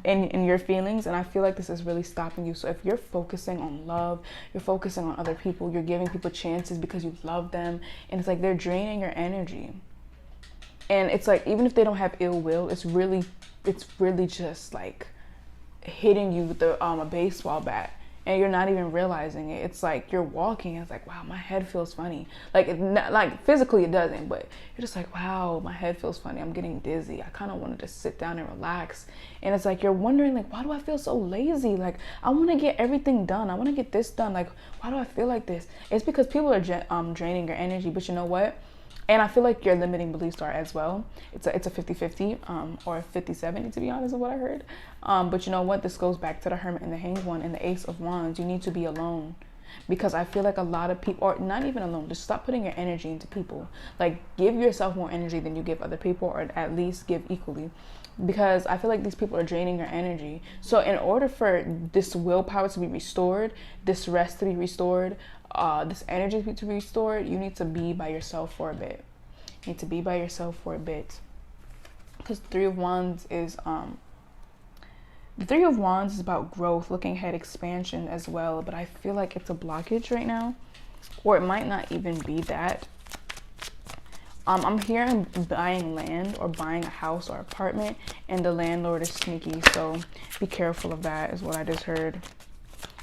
in your feelings. And I feel like this is really stopping you. So if you're focusing on love, you're focusing on other people, you're giving people chances because you love them, and it's like they're draining your energy. And it's like, even if they don't have ill will, it's really just like hitting you with a baseball bat, and you're not even realizing it. It's like you're walking and it's like, wow, my head feels funny. Like, like physically it doesn't, but you're just like, wow, my head feels funny. I'm getting dizzy. I kind of wanted to sit down and relax. And it's like, you're wondering, like, why do I feel so lazy? Like, I want to get everything done. I want to get this done. Like, why do I feel like this? It's because people are draining your energy. But you know what? And I feel like your limiting beliefs are as well. It's a 50-50 or 50-70 to be honest, is what I heard. But you know what? This goes back to the Hermit and the Hanged One and the Ace of Wands. You need to be alone, because I feel like a lot of people, or not even alone, just stop putting your energy into people. Like, give yourself more energy than you give other people, or at least give equally. Because I feel like these people are draining your energy. So in order for this willpower to be restored, this rest to be restored, this energy to be restored, you need to be by yourself for a bit. You need to be by yourself for a bit. Because Three of Wands is the Three of Wands is about growth, looking ahead, expansion as well. But I feel like it's a blockage right now, or it might not even be that. I'm hearing buying land or buying a house or apartment, and the landlord is sneaky, so be careful of that, is what I just heard.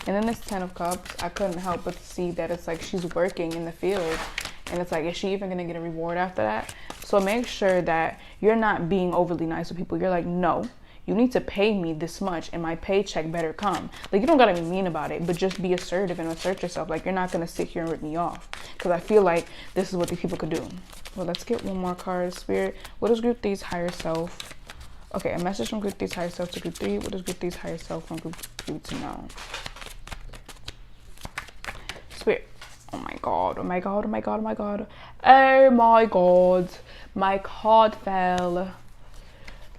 And then this Ten of Cups, I couldn't help but see that it's like she's working in the field, and it's like, is she even gonna get a reward after that? So make sure that you're not being overly nice with people. You're like, no, you need to pay me this much and my paycheck better come. Like, you don't gotta be mean about it, but just be assertive and assert yourself. Like, you're not gonna sit here and rip me off, because I feel like this is what these people could do. Well, let's get one more card. Spirit, what does Group Three's higher self? Okay, a message from Group Three's higher self to Group 3. What does Group Three's higher self from Group 3 to know? Spirit, oh my god, oh my god, oh my god, oh my god, oh my god, my card fell.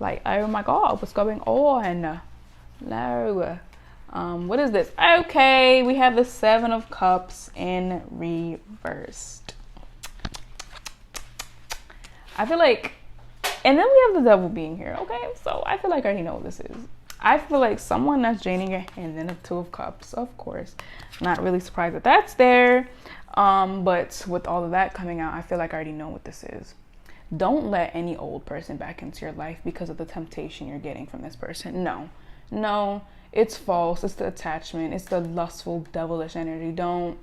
Like, oh my god, what's going on? No. What is this? Okay, we have the Seven of Cups in reversed. I feel like, and then we have the Devil being here, okay? So I feel like I already know what this is. I feel like someone that's draining your, and then the Two of Cups, of course. Not really surprised that that's there. But with all of that coming out, I feel like I already know what this is. Don't let any old person back into your life because of the temptation you're getting from this person. No, it's false. It's the attachment. It's the lustful, devilish energy. Don't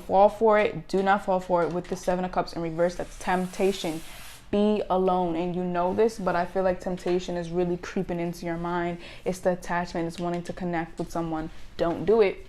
fall for it. Do not fall for it. With the Seven of Cups in reverse, that's temptation. Be alone, and you know this, but I feel like temptation is really creeping into your mind. It's the attachment. It's wanting to connect with someone. Don't do it.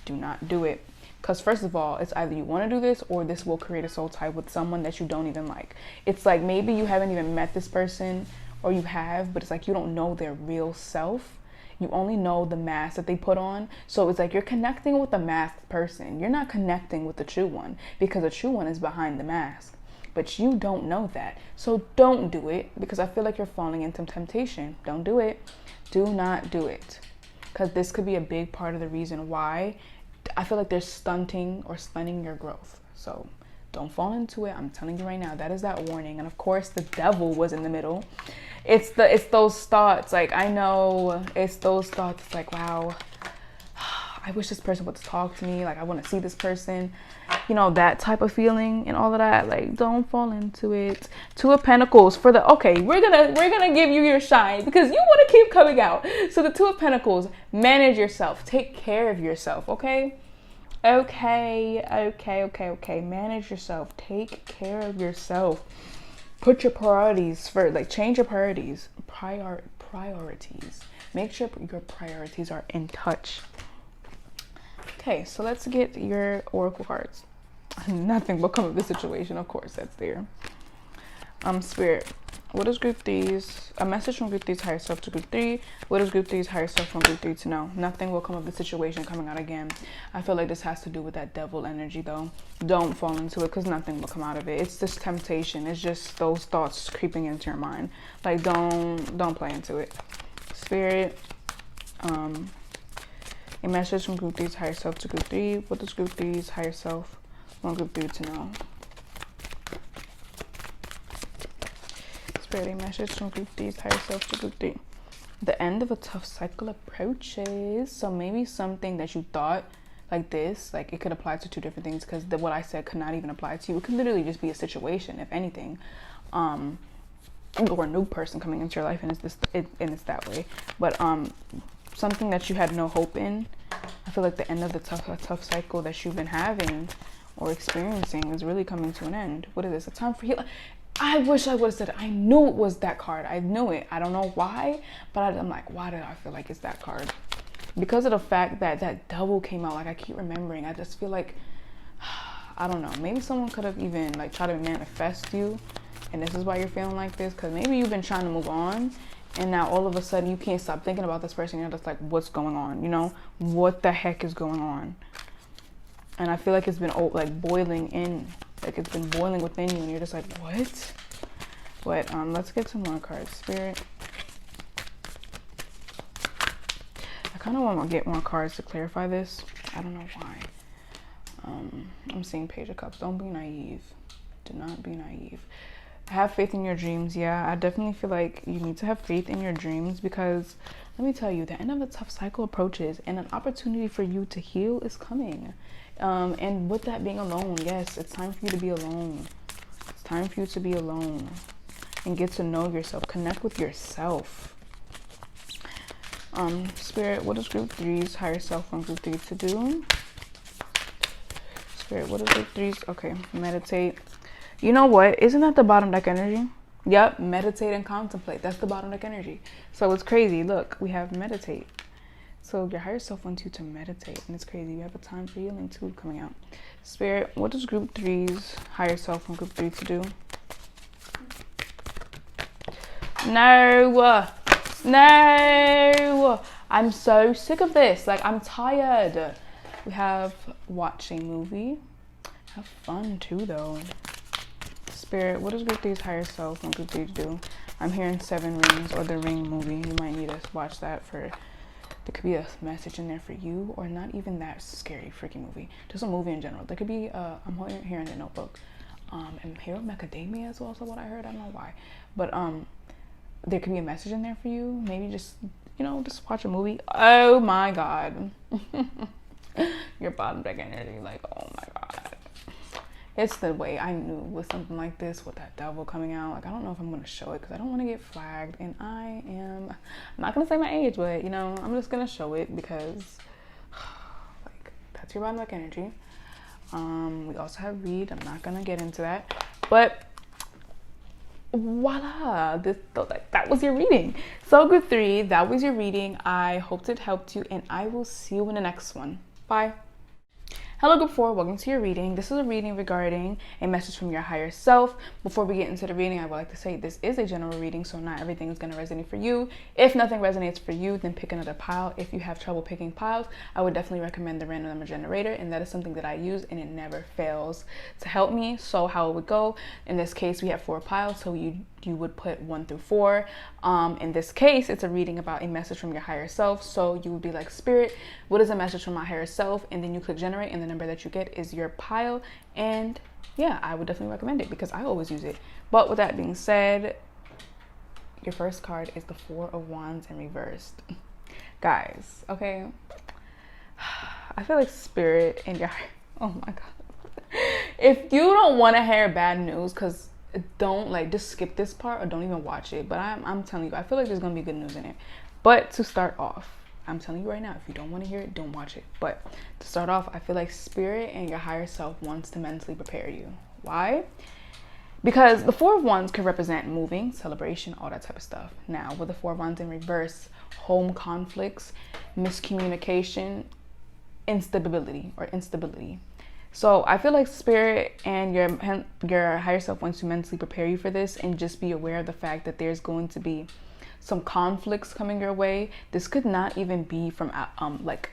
Do not do it. Because first of all, it's either you want to do this or this will create a soul tie with someone that you don't even like. It's like maybe you haven't even met this person, or you have, but it's like you don't know their real self. You only know the mask that they put on. So it's like you're connecting with the masked person. You're not connecting with the true one, because the true one is behind the mask. But you don't know that. So don't do it, because I feel like you're falling into temptation. Don't do it. Do not do it. Because this could be a big part of the reason why I feel like they're stunting or stunning your growth. So don't fall into it. I'm telling you right now, that is that warning. And of course, the devil was in the middle. It's those thoughts. Like, I know it's those thoughts. It's like, wow, I wish this person would talk to me. Like, I want to see this person. You know, that type of feeling and all of that. Like, don't fall into it. Two of Pentacles for the, okay, we're gonna give you your shine because you want to keep coming out. So the Two of Pentacles, manage yourself. Take care of yourself, okay? Okay. Manage yourself. Take care of yourself. Put your priorities first. Like, change your priorities. Priorities. Make sure your priorities are in touch. Okay, so let's get your oracle cards. Nothing will come of this situation, of course, that's there. Spirit, what is group threes? A message from group three's higher self to group three. What is group three's higher self from group three to know? Nothing will come of the situation coming out again. I feel like this has to do with that devil energy, though. Don't fall into it, because nothing will come out of it. It's just temptation. It's just those thoughts creeping into your mind. Like, don't play into it. Spirit, a message from group three's higher self to group three. What does group three's higher self want group three to know? Spirit, a message from group three's higher self to group three. The end of a tough cycle approaches. So maybe something that you thought like this, like it could apply to two different things, because what I said could not even apply to you. It could literally just be a situation, if anything. Or a new person coming into your life, and it's that way. But something that you had no hope in. I feel like the end of the tough cycle that you've been having or experiencing is really coming to an end. What is this? A time for healing. I wish I would have said it. I knew it was that card. I knew it. I don't know why, but I'm like, why did I feel like it's that card? Because of the fact that that devil came out. Like, I keep remembering. I just feel like, I don't know. Maybe someone could have even like tried to manifest you, and this is why you're feeling like this. Because maybe you've been trying to move on, and now all of a sudden you can't stop thinking about this person. You're just like, what's going on? You know, what the heck is going on? And I feel like it's been like boiling in, like it's been boiling within you, and you're just like, what? But let's get some more cards. Spirit, I kind of want to get more cards to clarify this. I don't know why. I'm seeing Page of Cups. Don't be naive. Do not be naive. Have faith in your dreams. Yeah, I definitely feel like you need to have faith in your dreams, because let me tell you, the end of a tough cycle approaches, and an opportunity for you to heal is coming. And with that being alone, yes, it's time for you to be alone. It's time for you to be alone and get to know yourself. Connect with yourself. Spirit, what does group three's higher self want group three to do? Spirit, what is group three's? Okay, meditate. You know what? Isn't that the bottom deck energy? Yep, meditate and contemplate. That's the bottom deck energy. So it's crazy. Look, we have meditate. So your higher self wants you to meditate, and it's crazy. We have a time for healing too coming out. Spirit, what does group three's higher self want group three to do? No. I'm so sick of this. Like, I'm tired. We have watch a movie. Have fun too, though. Spirit, what does group three's higher self want group three to do? I'm hearing Seven Rings or the Ring movie. You might need to watch that for. There could be a message in there for you, or not even that scary freaking movie. Just a movie in general. There could be, I'm hearing The Notebook. And Hero Macadamia is also what I heard. I don't know why. But there could be a message in there for you. Maybe just, just watch a movie. Oh my God. Your bottom deck energy, like, oh my God. It's the way I knew with something like this, with that devil coming out. Like, I don't know if I'm going to show it because I don't want to get flagged. And I'm not going to say my age, but, I'm just going to show it because, like, that's your bottom deck energy. We also have read. I'm not going to get into that. But, voila. That was your reading. So, group three, that was your reading. I hoped it helped you, and I will see you in the next one. Bye. Hello group 4, welcome to your reading. This is a reading regarding a message from your higher self. Before we get into the reading, I would like to say this is a general reading, so not everything is going to resonate for you. If nothing resonates for you, then pick another pile. If you have trouble picking piles, I would definitely recommend the random number generator, and that is something that I use and it never fails to help me. So how it would go, in this case we have 4 piles, so you would put 1 through 4. In this case, it's a reading about a message from your higher self, so you would be like, Spirit, what is a message from my higher self? And then you click generate, and the number that you get is your pile. And yeah, I would definitely recommend it because I always use it. But with that being said, your first card is the 4 of Wands in reversed. Guys, okay, I feel like Spirit and your, oh my god, if you don't want to hear bad news, because don't, like, just skip this part or don't even watch it. But I'm telling you, I feel like there's gonna be good news in it. But to start off, I'm telling you right now, if you don't want to hear it, don't watch it. But to start off, I feel like Spirit and your higher self wants to mentally prepare you. Why? Because the 4 of Wands can represent moving, celebration, all that type of stuff. Now, with the 4 of Wands in reverse, home conflicts, miscommunication, instability. So I feel like Spirit and your higher self wants to mentally prepare you for this, and just be aware of the fact that there's going to be some conflicts coming your way. This could not even be from like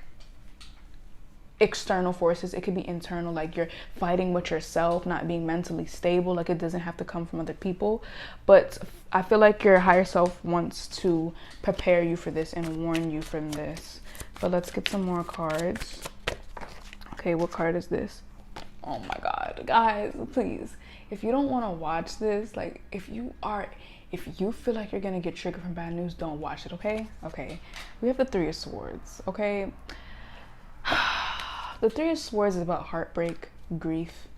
external forces. It could be internal, like you're fighting with yourself, not being mentally stable. Like, it doesn't have to come from other people. But I feel like your higher self wants to prepare you for this and warn you from this. But let's get some more cards. Okay, what card is this? Oh my god, guys, please, if you don't want to watch this, like, if you feel like you're gonna get triggered from bad news, don't watch it. Okay, we have the 3 of Swords. Okay, the 3 of Swords is about heartbreak, grief.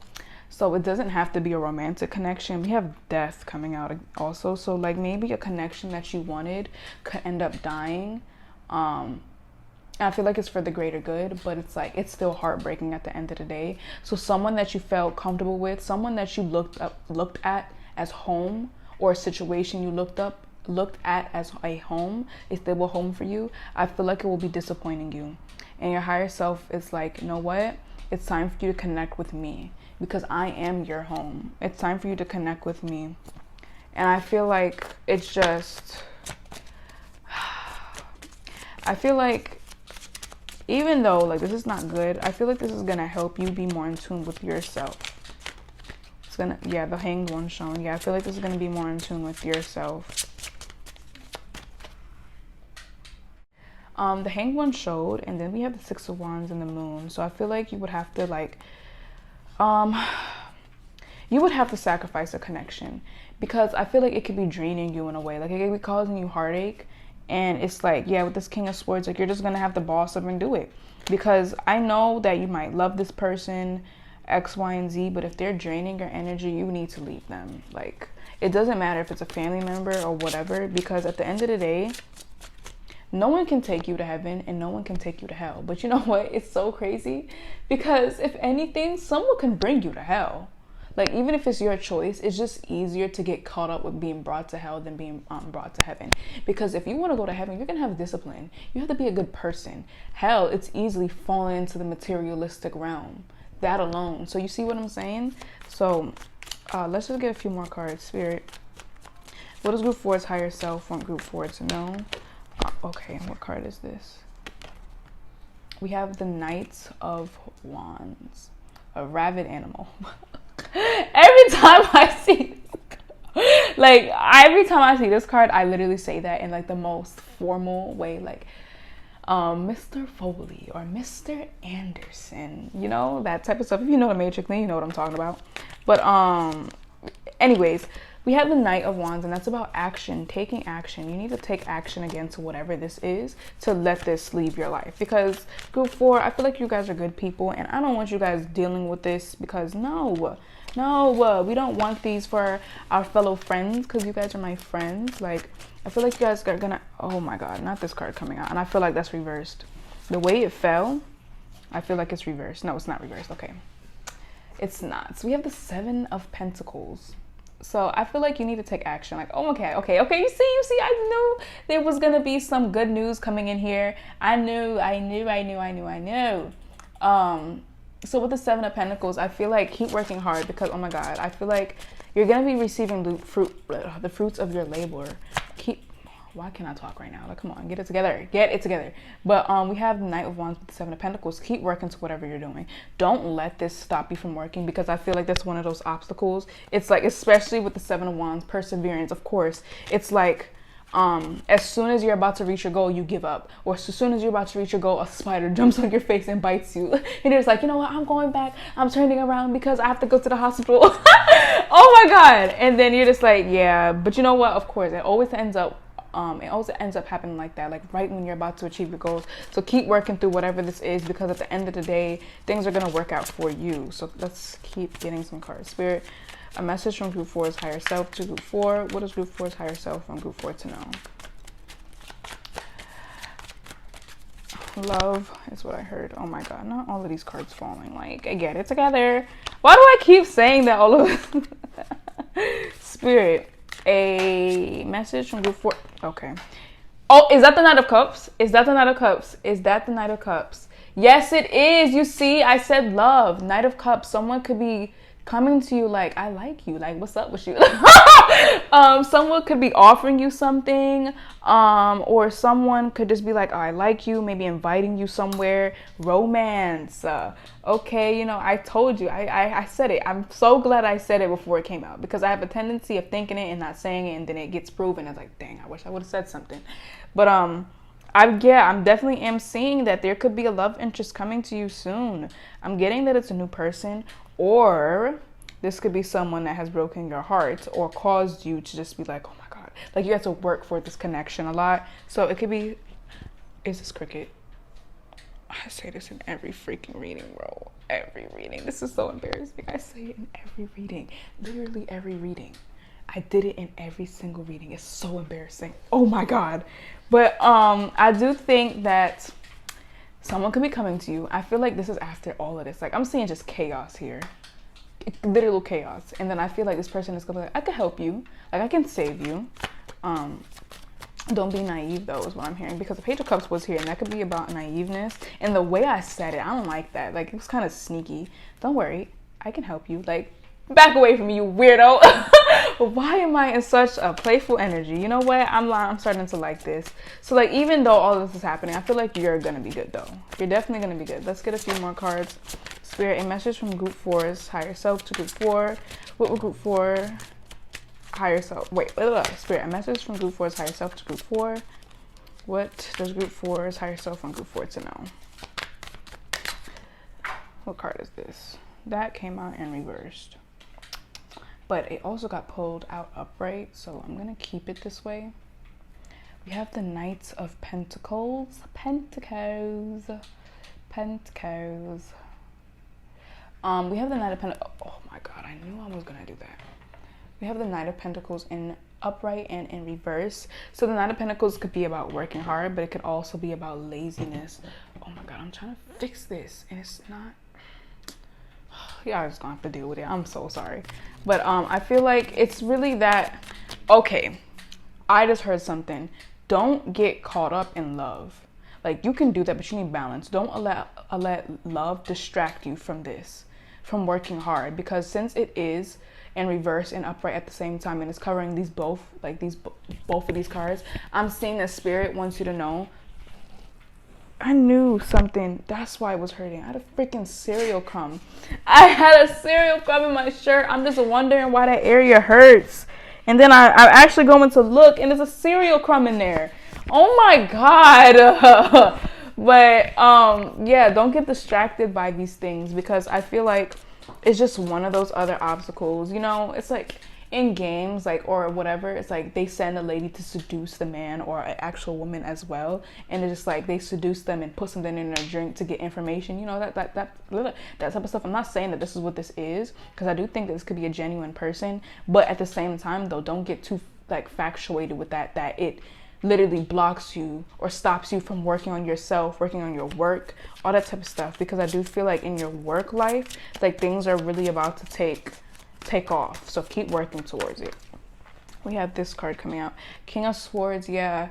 So it doesn't have to be a romantic connection. We have death coming out also. So like, maybe a connection that you wanted could end up dying. I feel like it's for the greater good, but it's like, it's still heartbreaking at the end of the day. So someone that you felt comfortable with, someone that you looked at as home, or a situation you looked at as a home, a stable home for you, I feel like it will be disappointing you. And your higher self is like, you know what? It's time for you to connect with me, because I am your home. It's time for you to connect with me. And I feel like it's just, I feel like, even though like this is not good, I feel like this is gonna help you be more in tune with yourself. It's gonna, yeah, the Hanged One showing. Yeah, I feel like this is gonna be more in tune with yourself. The Hanged One showed, and then we have the 6 of Wands and the Moon. So I feel like you would have to like, you would have to sacrifice a connection, because I feel like it could be draining you in a way. Like, it could be causing you heartache. And it's like, yeah, with this King of Swords, like, you're just gonna have to boss up and do it. Because I know that you might love this person, X, Y, and Z, but if they're draining your energy, you need to leave them. Like, it doesn't matter if it's a family member or whatever, because at the end of the day, no one can take you to heaven and no one can take you to hell. But you know what? It's so crazy, because if anything, someone can bring you to hell. Like, even if it's your choice, it's just easier to get caught up with being brought to hell than being brought to heaven. Because if you want to go to heaven, you're going to have discipline. You have to be a good person. Hell, it's easily falling into the materialistic realm. That alone. So you see what I'm saying? So let's just get a few more cards. Spirit, what does group 4's higher self want group 4 to know? Okay, what card is this? We have the Knight of Wands, a rabid animal. Every time I see this card, I literally say that in like the most formal way, like Mr. Foley or Mr. Anderson, you know, that type of stuff. If you know the Matrix, then you know what I'm talking about. But anyways, we have the Knight of Wands, and that's about action, taking action. You need to take action against whatever this is to let this leave your life. Because group 4, I feel like you guys are good people, and I don't want you guys dealing with this, because no, we don't want these for our fellow friends, because you guys are my friends. Like, I feel like you guys are gonna, oh my god, not this card coming out. And I feel like that's reversed. The way it fell, I feel like it's reversed. No, it's not reversed. Okay, it's not. So we have the 7 of Pentacles. So I feel like you need to take action. Like, oh, okay. You see, I knew there was gonna be some good news coming in here. I knew. So with the Seven of Pentacles, I feel like keep working hard because, oh my God, I feel like you're going to be receiving the fruits of your labor. Why can't I talk right now? Like, come on, get it together. Get it together. But we have the Knight of Wands with the Seven of Pentacles. Keep working to whatever you're doing. Don't let this stop you from working, because I feel like that's one of those obstacles. It's like, especially with the Seven of Wands, perseverance, of course. It's like, as soon as you're about to reach your goal, you give up. Or as soon as you're about to reach your goal, a spider jumps on your face and bites you. And you're just like, you know what? I'm going back. I'm turning around because I have to go to the hospital. Oh my God. And then you're just like, yeah. But you know what? Of course, it always ends up happening like that, like right when you're about to achieve your goals. So keep working through whatever this is, because at the end of the day, things are going to work out for you. So let's keep getting some cards. Spirit, a message from Group 4's higher self to Group 4. What does Group 4's higher self from Group 4 to know? Love is what I heard. Oh my God, not all of these cards falling. Like, I get it together. Why do I keep saying that all of Spirit, a message from Group 4. Okay. Oh, is that the Knight of Cups? Is that the Knight of Cups? Is that the Knight of Cups? Yes, it is. You see, I said love. Knight of Cups. Someone could be coming to you like, I like you. Like, what's up with you? Someone could be offering you something. Or someone could just be like, oh, I like you. Maybe inviting you somewhere. Romance. Okay, you know, I told you. I said it. I'm so glad I said it before it came out, because I have a tendency of thinking it and not saying it, and then it gets proven. It's like, dang, I wish I would have said something. But I'm definitely am seeing that there could be a love interest coming to you soon. I'm getting that it's a new person, or this could be someone that has broken your heart or caused you to just be like, oh my God, like you have to work for this connection a lot. So it could be, is this cricket? I say this in every freaking reading, bro. Every reading. This is so embarrassing. I say it in every reading. Literally every reading. I did it in every single reading. It's so embarrassing. Oh my God. But I do think that someone could be coming to you. I feel like this is after all of this. Like, I'm seeing just chaos here. Literal chaos. And then I feel like this person is gonna be like, I can help you. Like, I can save you. Don't be naive, though, is what I'm hearing, because the Page of Cups was here, and that could be about naiveness. And the way I said it, I don't like that. Like, it was kind of sneaky. Don't worry, I can help you. Like, back away from me, you weirdo. Why am I in such a playful energy? You know what? I'm starting to like this. So, like, even though all this is happening, I feel like you're gonna be good, though. You're definitely gonna be good. Let's get a few more cards. Spirit, a message from Group 4's higher self to Group 4. What would Group 4 higher self? Wait, Spirit, a message from Group 4's higher self to Group 4. What does Group 4's higher self from Group 4 to know? What card is this? That came out in reversed, but it also got pulled out upright, so I'm gonna keep it this way. We have the Knights of Pentacles. Pentacles. We have the Knight of Pentacles. Oh my God, I knew I was gonna do that. We have the Knight of Pentacles in upright and in reverse. So the Knight of Pentacles could be about working hard, but it could also be about laziness. Oh my God, I'm trying to fix this and it's not. Y'all just gonna have to deal with it. I'm so sorry. But I feel like it's really that, okay, I just heard something. Don't get caught up in love. Like, you can do that, but you need balance. Don't let love distract you from this, from working hard, because since it is in reverse and upright at the same time, and it's covering these both of these cards, I'm seeing that Spirit wants you to know. I knew something. That's why it was hurting. I had a freaking cereal crumb. I had a cereal crumb in my shirt. I'm just wondering why that area hurts. And then I actually going to look, and there's a cereal crumb in there. Oh my God. But yeah, don't get distracted by these things, because I feel like it's just one of those other obstacles. You know, it's like in games, like, or whatever, it's like they send a lady to seduce the man, or an actual woman as well, and it's just like they seduce them and put something in their drink to get information, you know, that type of stuff. I'm not saying that this is what this is, because I do think that this could be a genuine person, but at the same time, though, don't get too like factuated with that it literally blocks you or stops you from working on yourself, working on your work, all that type of stuff, because I do feel like in your work life, like, things are really about to take off. So keep working towards it. We have this card coming out. King of Swords. Yeah,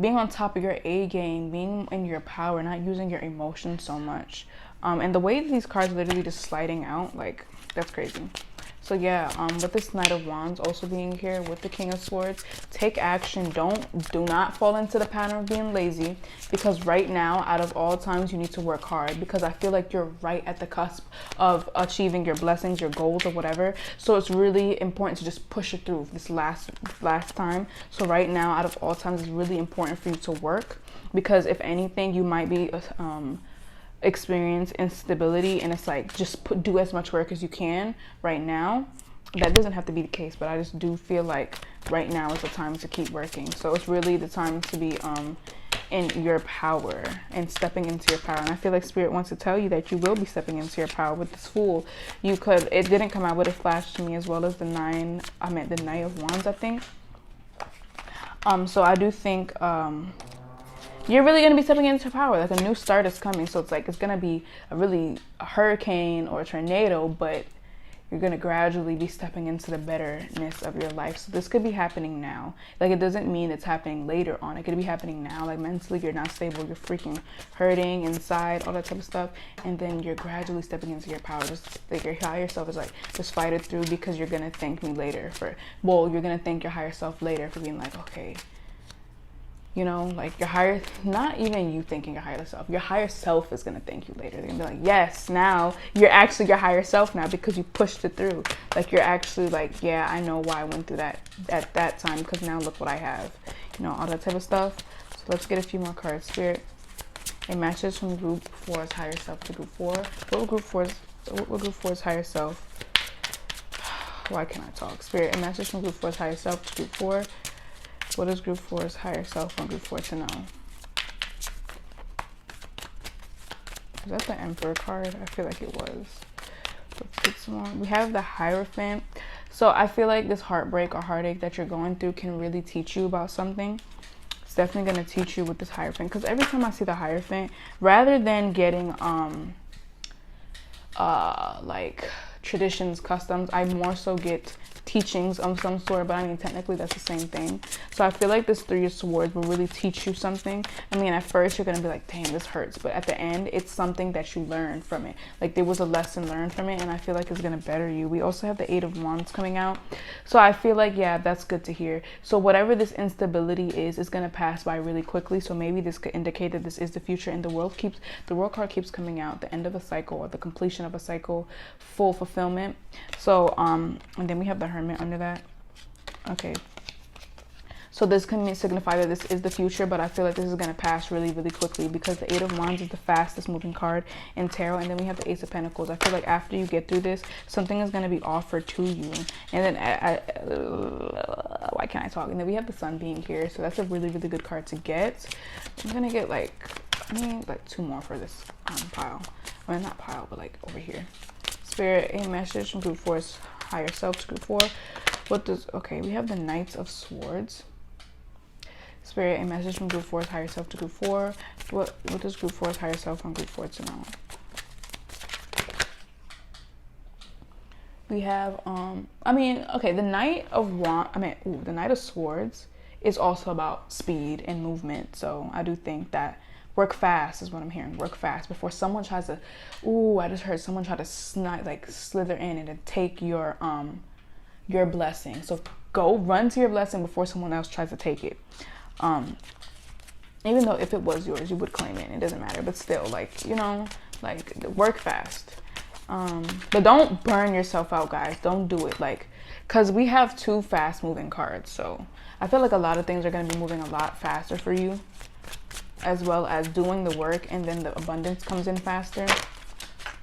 being on top of your A game, being in your power, not using your emotions so much. And the way these cards literally just sliding out, like, that's crazy. So yeah, with this Knight of Wands also being here with the King of Swords, take action. Do not fall into the pattern of being lazy, because right now, out of all times, you need to work hard, because I feel like you're right at the cusp of achieving your blessings, your goals, or whatever. So it's really important to just push it through this last time. So right now, out of all times, it's really important for you to work, because if anything, you might be experience instability, and it's like, just do as much work as you can right now. That doesn't have to be the case, but I just do feel like right now is the time to keep working. So it's really the time to be in your power and stepping into your power. And I feel like Spirit wants to tell you that you will be stepping into your power with this Fool. You could, it didn't come out, but it flashed to me as well as the Knight of Wands, I think. So I do think you're really going to be stepping into power. Like, a new start is coming. So it's like, it's going to be a hurricane or a tornado, but you're going to gradually be stepping into the betterness of your life. So this could be happening now. Like, it doesn't mean it's happening later on. It could be happening now. Like, mentally, you're not stable. You're freaking hurting inside, all that type of stuff. And then you're gradually stepping into your power. Just like, your higher self is like, just fight it through, because you're going to thank me later for, well, you're going to thank your higher self later for being like, okay, you know, like, your higher, not even you thinking your higher self, your higher self is going to thank you later. They're going to be like, yes, now you're actually your higher self now, because you pushed it through. Like, you're actually like, yeah, I know why I went through that at that time, because now look what I have, you know, all that type of stuff. So let's get a few more cards. Spirit, a message from group 4's higher self to group 4. What would group 4's higher self, why can't I talk? Spirit, a message from group 4's higher self to group 4. What does group 4's higher self want group 4 to know? Is that the Emperor card? I feel like it was. Let's get some more. We have the Hierophant. So I feel like this heartbreak or heartache that you're going through can really teach you about something. It's definitely going to teach you with this Hierophant, because every time I see the Hierophant, rather than getting like traditions, customs, I more so get teachings of some sort, but I mean, technically that's the same thing. So I feel like this 3 of Swords will really teach you something. I mean, at first you're gonna be like, damn, this hurts, but at the end, it's something that you learn from it. Like, there was a lesson learned from it, and I feel like it's gonna better you. We also have the 8 of Wands coming out, so I feel like, yeah, that's good to hear. So whatever this instability is gonna pass by really quickly. So maybe this could indicate that this is the future, and the World card keeps coming out, the end of a cycle or the completion of a cycle, full fulfillment. So and then we have the Hermit under that. Okay, so this can signify that this is the future, but I feel like this is going to pass really, really quickly, because the 8 of Wands is the fastest moving card in tarot. And then we have the Ace of Pentacles. I feel like after you get through this, something is going to be offered to you. And then why can't I talk? And then we have the Sun being here, so that's a really, really good card to get. I'm gonna get like 2 more for this pile. I mean, not pile, but like over here. Spirit, a message from group 4's higher self to group 4. What does, okay, we have the Knights of Swords. Spirit, a message from group 4's higher self to group 4. What does group 4's higher self on group 4 to know? We have I mean, okay, the Knight of the Knight of Swords is also about speed and movement. So I do think that work fast is what I'm hearing. Work fast before someone tries to, I just heard someone try to slither in and take your blessing. So go run to your blessing before someone else tries to take it. Even though if it was yours, you would claim it. It doesn't matter, but still, like, you know, like, work fast. But don't burn yourself out, guys. Don't do it, like, because we have 2 fast moving cards. So I feel like a lot of things are going to be moving a lot faster for you, as well as doing the work, and then the abundance comes in faster.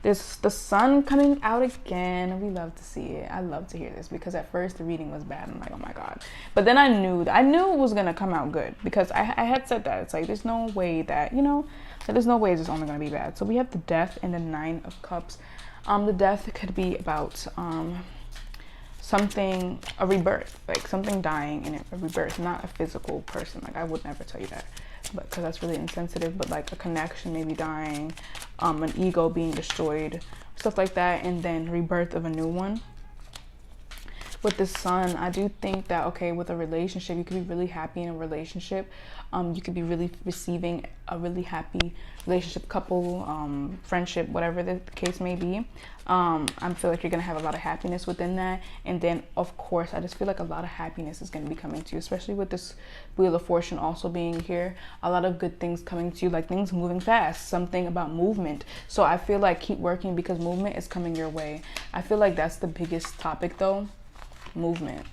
There's the Sun coming out again. We love to see it. I love to hear this, because at first the reading was bad. I'm like, oh my God. But then I knew it was going to come out good, because I had said that. It's like, there's no way that, you know, there's no way it's only going to be bad. So we have the Death and the 9 of Cups. The Death could be about something, a rebirth, like something dying and a rebirth, not a physical person. Like, I would never tell you that, but because that's really insensitive. But like a connection maybe dying, an ego being destroyed, stuff like that, and then rebirth of a new one. with the sun, I do think that, okay, with a relationship, you could be really happy in a relationship. You could be really receiving a really happy relationship, couple, friendship, whatever the case may be. I feel like you're gonna have a lot of happiness within that. And then of course, I just feel like a lot of happiness is gonna be coming to you, especially with this Wheel of Fortune also being here. A lot of good things coming to you, like things moving fast, something about movement. So I feel like keep working, because movement is coming your way. I feel like that's the biggest topic though, movement.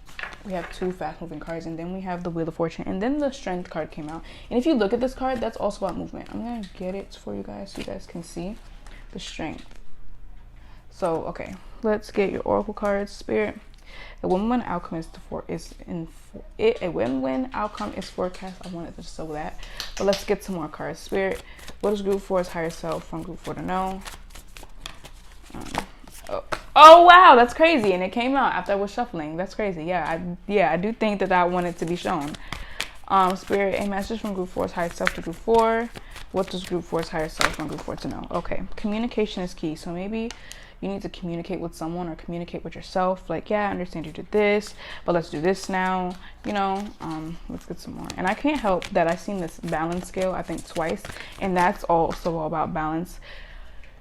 We have 2 fast moving cards, and then we have the Wheel of Fortune, and then the Strength card came out. And if you look at this card, that's also about movement. I'm gonna get it for you guys so you guys can see the Strength. So okay, let's get your oracle cards. Spirit, a win-win outcome a win-win outcome is forecast. I wanted to show that, but let's get some more cards. Spirit, what is group 4's higher self from group 4 to know? Oh wow, that's crazy, and it came out after I was shuffling. That's crazy. Yeah, I do think that I wanted to be shown. Spirit, a message from group 4's higher self to group 4. What does group 4's higher self from group 4 to know? Okay, communication is key. So maybe you need to communicate with someone or communicate with yourself. Like, yeah, I understand you did this, but let's do this now. You know, let's get some more. And I can't help that I've seen this balance scale, I think twice, and that's also all about balance.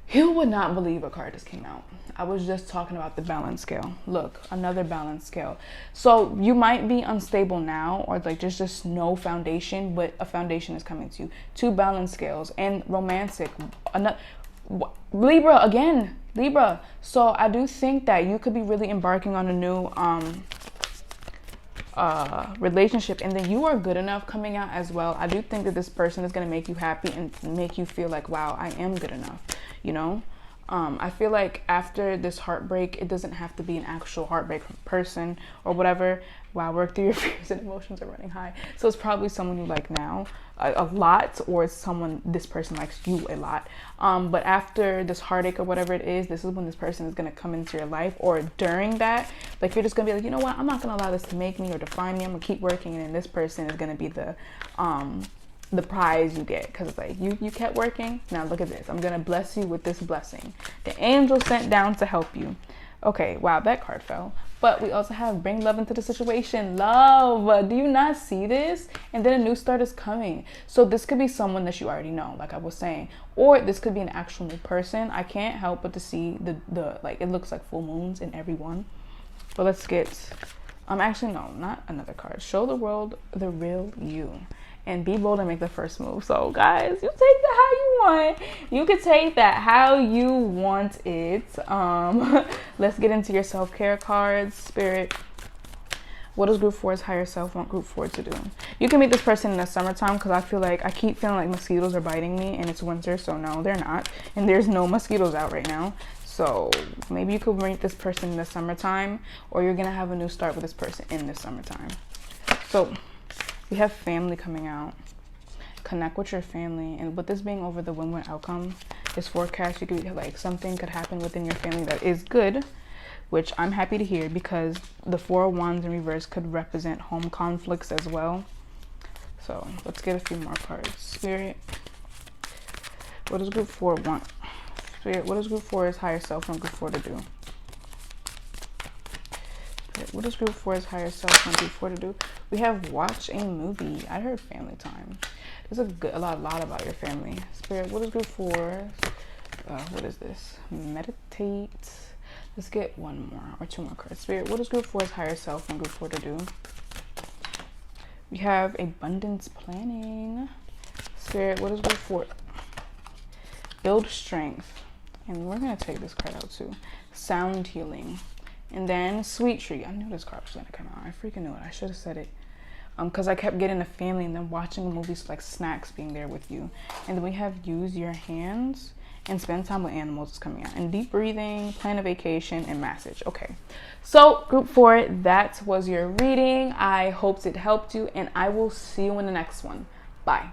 You would not believe a card just came out. I was just talking about the balance scale. Look, another balance scale. So you might be unstable now, or like just no foundation, but a foundation is coming to you. 2 balance scales and romantic. Libra again, Libra. So I do think that you could be really embarking on a new relationship, and then you are good enough coming out as well. I do think that this person is going to make you happy and make you feel like, wow, I am good enough, you know. I feel like after this heartbreak, it doesn't have to be an actual heartbreak person or whatever. Wow, work through your fears and emotions are running high. So it's probably someone you like now a lot, or it's someone, this person likes you a lot. But after this heartache or whatever it is, this is when this person is going to come into your life, or during that, like you're just going to be like, you know what, I'm not going to allow this to make me or define me. I'm going to keep working, and then this person is going to be the prize you get, because it's like you kept working. Now look at this, I'm gonna bless you with this blessing, the angel sent down to help you. Okay, wow, that card fell. But we also have bring love into the situation. Love, do you not see this? And then a new start is coming. So this could be someone that you already know, like I was saying, or this could be an actual new person. I can't help but to see the like, it looks like full moons in every one. But let's get actually no, not another card. Show the world the real you, and be bold and make the first move. So guys, you take that how you want. You could take that how you want it. Let's get into your self-care cards. Spirit, what does group 4's higher self want group 4 to do? You can meet this person in the summertime, because I feel like I keep feeling like mosquitoes are biting me, and it's winter, so no, they're not, and there's no mosquitoes out right now. So maybe you could meet this person in the summertime, or you're gonna have a new start with this person in the summertime. So we have family coming out. Connect with your family, and with this being over the win-win outcome, this forecast, you could be like, something could happen within your family that is good, which I'm happy to hear, because the 4 of Wands in reverse could represent home conflicts as well. So let's get a few more cards. Spirit, what does group 4 want? Spirit, what does group 4's higher self want group 4 to do? What does group 4's higher self want group 4 to do? We have watch a movie. I heard family time. There's a lot about your family. Spirit, what is group 4? What is this? Meditate. Let's get 1 more or 2 more cards. Spirit, what does group 4's higher self want group 4 to do? We have abundance planning. Spirit, what is group 4? Build strength. And we're going to take this card out too. Sound healing. And then Sweet Tree. I knew this card was going to come out. I freaking knew it. I should have said it. Because I kept getting the family and then watching the movies, like snacks being there with you. And then we have use your hands and spend time with animals is coming out. And deep breathing, plan a vacation, and massage. Okay. So group 4, that was your reading. I hoped it helped you, and I will see you in the next one. Bye.